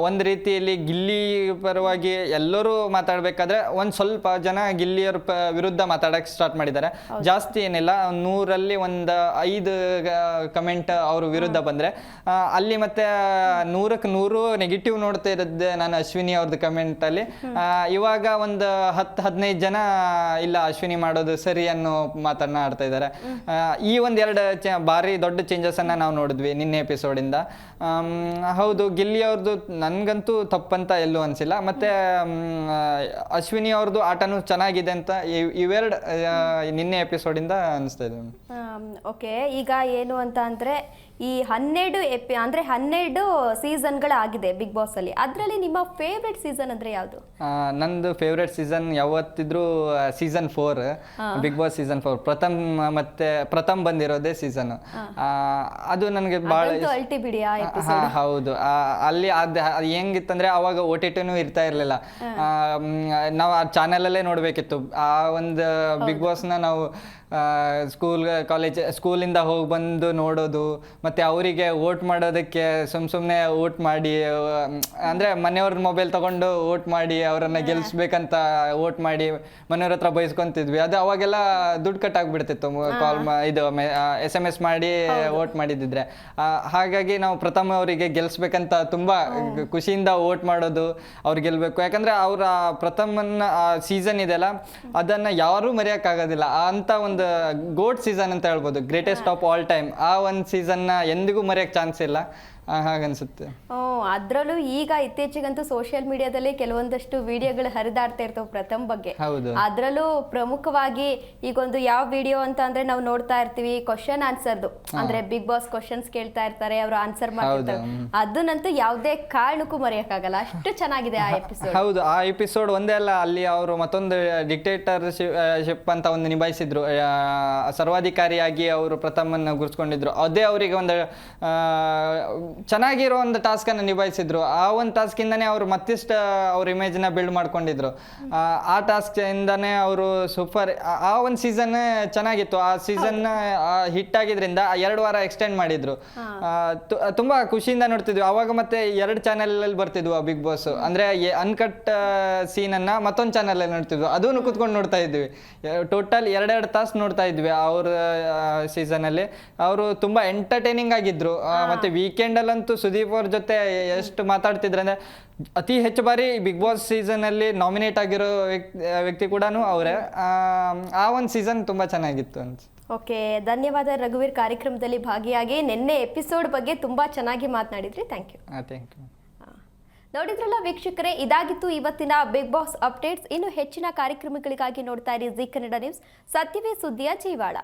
ಒಂದು ರೀತಿಯಲ್ಲಿ ಗಿಲ್ಲಿ ಪರವಾಗಿ ಎಲ್ಲರೂ ಮಾತಾಡಬೇಕಾದ್ರೆ ಒಂದು ಸ್ವಲ್ಪ ಜನ ಗಿಲ್ಲಿಯವ್ರ ವಿರುದ್ಧ ಮಾತಾಡಕ್ಕೆ ಸ್ಟಾರ್ಟ್ ಮಾಡಿದ್ದಾರೆ. ಜಾಸ್ತಿ ಏನಿಲ್ಲ, 100ರಲ್ಲಿ ಒಂದು 5 ಕಮೆಂಟ್ ಅವ್ರ ವಿರುದ್ಧ ಬಂದ್ರೆ ಅಲ್ಲಿ ಮತ್ತೆ 100ಕ್ಕೆ 100 ನೆಗೆಟಿವ್ ನೋಡ್ತಾ ಇರೋದೇ ನಾನು ಅಶ್ವಿನಿ ಅವ್ರದ್ದು ಕಮೆಂಟ್ ಅಲ್ಲಿ. ಇವಾಗ ಒಂದು 10-15 ಜನ ಇಲ್ಲ ಅಶ್ವಿನಿ ಮಾಡೋದು ಸರಿ ಅನ್ನೋ ಮಾತನ್ನ ಆಡ್ತಾ ಇದ್ದಾರೆ. ಈ ಒಂದೆರಡು ಭಾರಿ ದೊಡ್ಡ ಚೇಂಜಸ್ ಅನ್ನ ನಾವು ನೋಡಿದ್ವಿ ನಿನ್ನೆ ಎಪಿಸೋಡ್ ಇಂದ. ಹೌದು, ಗಿಲ್ಲಿ ಅವ್ರದ್ದು ನನ್ಗಂತೂ ತಪ್ಪಂತ ಎಲ್ಲೂ ಅನ್ಸಿಲ್ಲ. ಮತ್ತೆ ಅಶ್ವಿನಿ ಅವ್ರದ್ದು ಆಟನೂ ಚೆನ್ನಾಗಿದೆ ಅಂತ ಇವೆರಡು ನಿನ್ನೆ ಎಪಿಸೋಡ್ ಇಂದ ಅನಿಸ್ತಾ ಇದೆ. ಓಕೆ, ಈಗ ಏನು ಅಂತ ಅಂದ್ರೆ ಈ 12 ಸೀಸನ್ಗಳಾಗಿದೆ ಬಿಗ್ ಬಾಸ್ ಅಲ್ಲಿ. ಅದರಲ್ಲಿ ನಿಮ್ಮ ಫೇವ್ರೆಟ್ ಸೀಸನ್ ಅಂದ್ರೆ ಯಾವುದು? ನಂದು ಫೇವ್ರೆಟ್ ಸೀಸನ್ ಯಾವತ್ತಿದ್ರು season 4, Bigg Boss season 4 Pratham ಬಂದಿರೋದೇ ಸೀಸನ್. ಅದು ನನಗೆ ಬಹಳ ಹೌದು. ಅಲ್ಲಿ ಅದು ಹೆಂಗಿತ್ತಂದ್ರೆ ಅವಾಗ OTTನೂ ಇರ್ತಾ ಇರ್ಲಿಲ್ಲ, ನಾವು ಆ ಚಾನೆಲ್ ಅಲ್ಲೇ ನೋಡ್ಬೇಕಿತ್ತು. ಆ ಒಂದು ಬಿಗ್ ಬಾಸ್ನ ನಾವು ಸ್ಕೂಲಿಂದ ಹೋಗಿ ಬಂದು ನೋಡೋದು, ಮತ್ತು ಅವರಿಗೆ ವೋಟ್ ಮಾಡೋದಕ್ಕೆ ಸುಮ್ಮನೆ ವೋಟ್ ಮಾಡಿ, ಅಂದರೆ ಮನೆಯವ್ರ ಮೊಬೈಲ್ ತೊಗೊಂಡು ವೋಟ್ ಮಾಡಿ ಅವರನ್ನು ಗೆಲ್ಲಿಸ್ಬೇಕಂತ ವೋಟ್ ಮಾಡಿ ಮನೆಯವ್ರ ಹತ್ರ ಬಯಸ್ಕೊತಿದ್ವಿ. ಅದು ಅವಾಗೆಲ್ಲ ದುಡ್ಡು ಕಟ್ಟಾಗ್ಬಿಡ್ತಿತ್ತು, ಇದು SMS ಮಾಡಿ ವೋಟ್ ಮಾಡಿದ್ದಿದ್ರೆ. ಹಾಗಾಗಿ ನಾವು ಪ್ರಥಮ ಅವರಿಗೆ ಗೆಲ್ಲಿಸ್ಬೇಕಂತ ತುಂಬ ಖುಷಿಯಿಂದ ವೋಟ್ ಮಾಡೋದು, ಅವ್ರು ಗೆಲ್ಲಬೇಕು. ಯಾಕಂದರೆ ಅವರ ಪ್ರಥಮನ ಸೀಸನ್ ಇದೆಯಲ್ಲ, ಅದನ್ನು ಯಾರೂ ಮರೆಯೋಕ್ಕಾಗೋದಿಲ್ಲ. ಅಂತ ಒಂದು ಗೋಟ್ ಸೀಸನ್ ಅಂತ ಹೇಳ್ಬೋದು, ಗ್ರೇಟೆಸ್ಟ್ ಆಫ್ ಆಲ್ ಟೈಮ್. ಆ ಒಂದು ಸೀಸನ್ನ ಎಂದಿಗೂ ಮರೆಯೋಕ್ಕೆ ಚಾನ್ಸ್ ಇಲ್ಲ, ಹಾಗನ್ಸುತ್ತೆ. ಅದ್ರಲ್ಲೂ ಈಗ ಇತ್ತೀಚೆಗಂತೂ ಸೋಷಿಯಲ್ ಮೀಡಿಯಾದಲ್ಲಿ ಕೆಲವೊಂದಷ್ಟು ವಿಡಿಯೋಗಳು ಹರಿದಾಡ್ತಾ ಇರ್ತವೆ ಪ್ರಥಮ್ ಬಗ್ಗೆ. ಅದ್ರಲ್ಲೂ ಪ್ರಮುಖವಾಗಿ ಈಗೊಂದು ಯಾವ ವಿಡಿಯೋ ಅಂತ ಅಂದ್ರೆ ನಾವು ನೋಡ್ತಾ ಇರ್ತೀವಿ, ಕ್ವಶನ್ ಆನ್ಸರ್ದು, ಅಂದ್ರೆ ಬಿಗ್ ಬಾಸ್ ಕ್ವಶನ್ಸ್ ಕೇಳ್ತಾ ಇರ್ತಾರೆ, ಅವರು ಆನ್ಸರ್ ಮಾಡ್ತಾರೆ. ಅದನ್ನಂತೂ ಯಾವುದೇ ಕಾರಣಕ್ಕೂ ಮರೆಯಕ್ಕಾಗಲ್ಲ, ಅಷ್ಟು ಚೆನ್ನಾಗಿದೆ ಆ ಎಪಿಸೋಡ್. ಹೌದು, ಆ ಎಪಿಸೋಡ್ ಒಂದೇ ಅಲ್ಲ, ಅಲ್ಲಿ ಅವರು ಮತ್ತೊಂದು ಡಿಕ್ಟೇಟರ್ಶಿಪ್ ಅಂತ ಒಂದು ನಿಭಾಯಿಸಿದ್ರು, ಸರ್ವಾಧಿಕಾರಿಯಾಗಿ ಅವರು ಪ್ರಥಮನ್ನ ಗುರುಸ್ಕೊಂಡಿದ್ರು. ಅದೇ ಅವರಿಗೆ ಒಂದು ಚೆನ್ನಾಗಿರೋ ಒಂದು ಟಾಸ್ಕನ್ನು ನಿಭಾಯಿಸಿದ್ರು. ಆ ಒಂದು ಟಾಸ್ಕಿಂದನೇ ಅವರು ಮತ್ತಿಷ್ಟು ಅವ್ರ ಇಮೇಜ್ನ ಬಿಲ್ಡ್ ಮಾಡ್ಕೊಂಡಿದ್ರು. ಆ ಟಾಸ್ಕ್ ಇಂದಾನೆ ಅವರು ಸೂಪರ್. ಆ ಒಂದು ಸೀಸನ್ ಚೆನ್ನಾಗಿತ್ತು. ಆ ಸೀಸನ್ ಹಿಟ್ ಆಗಿದ್ರಿಂದ 2 ವಾರ ಎಕ್ಸ್ಟೆಂಡ್ ಮಾಡಿದ್ರು. ತುಂಬಾ ಖುಷಿಯಿಂದ ನೋಡ್ತಿದ್ವಿ. ಅವಾಗ ಮತ್ತೆ 2 ಚಾನೆಲ್ ಬರ್ತಿದ್ವು ಬಿಗ್ ಬಾಸ್, ಅಂದ್ರೆ ಅನ್ಕಟ್ ಸೀನ್ ಅನ್ನ ಮತ್ತೊಂದು ಚಾನೆಲ್ ಅಲ್ಲಿ ನೋಡ್ತಿದ್ವಿ. ಅದನ್ನು ಕುತ್ಕೊಂಡು ನೋಡ್ತಾ ಇದ್ವಿ. ಟೋಟಲ್ 2 ತಾಸು ನೋಡ್ತಾ ಇದ್ವಿ ಅವ್ರ ಸೀಸನ್ ಅಲ್ಲಿ. ಅವರು ತುಂಬಾ ಎಂಟರ್ಟೈನಿಂಗ್ ಆಗಿದ್ರು. ಮತ್ತೆ ವೀಕೆಂಡ್ ಅಲ್ಲಂತೂ ಸುದೀಪ್ ಅವ್ರ ಜೊತೆ ಎಷ್ಟು ಮಾತಾಡ್ತಿದ್ರೆ ಅಂದ್ರೆ, ಅತಿ ಹೆಚ್ಚು ಬಾರಿ ಬಿಗ್ ಬಾಸ್ ಸೀಸನ್ ಅಲ್ಲಿ ನಾಮಿನೇಟ್ ಆಗಿರೋ ವ್ಯಕ್ತಿ ಕೂಡ ಅವರೇ. ಆ ಒಂದು ಸೀಸನ್ ತುಂಬಾ ಚೆನ್ನಾಗಿತ್ತು ಅಂತ. ಓಕೆ, ಧನ್ಯವಾದ ರಘುವೀರ್, ಕಾರ್ಯಕ್ರಮದಲ್ಲಿ ಭಾಗಿಯಾಗಿ ನಿನ್ನೆ ಎಪಿಸೋಡ್ ಬಗ್ಗೆ ತುಂಬಾ ಚೆನ್ನಾಗಿ ಮಾತನಾಡಿದ್ರಿ. Thank you. Thank you. ನೋಡಿದ್ರಲ್ಲ ವೀಕ್ಷಕರೇ, ಇದಾಗಿತ್ತು ಇವತ್ತಿನ ಬಿಗ್ ಬಾಸ್ ಅಪ್ಡೇಟ್ಸ್. ಇನ್ನು ಹೆಚ್ಚಿನ ಕಾರ್ಯಕ್ರಮಗಳಿಗಾಗಿ ನೋಡ್ತಾ ಇರಿ ಜಿ ಕನ್ನಡ ನ್ಯೂಸ್, ಸತ್ಯವೇ ಸುದ್ದಿಯ ಜೀವಾಳ.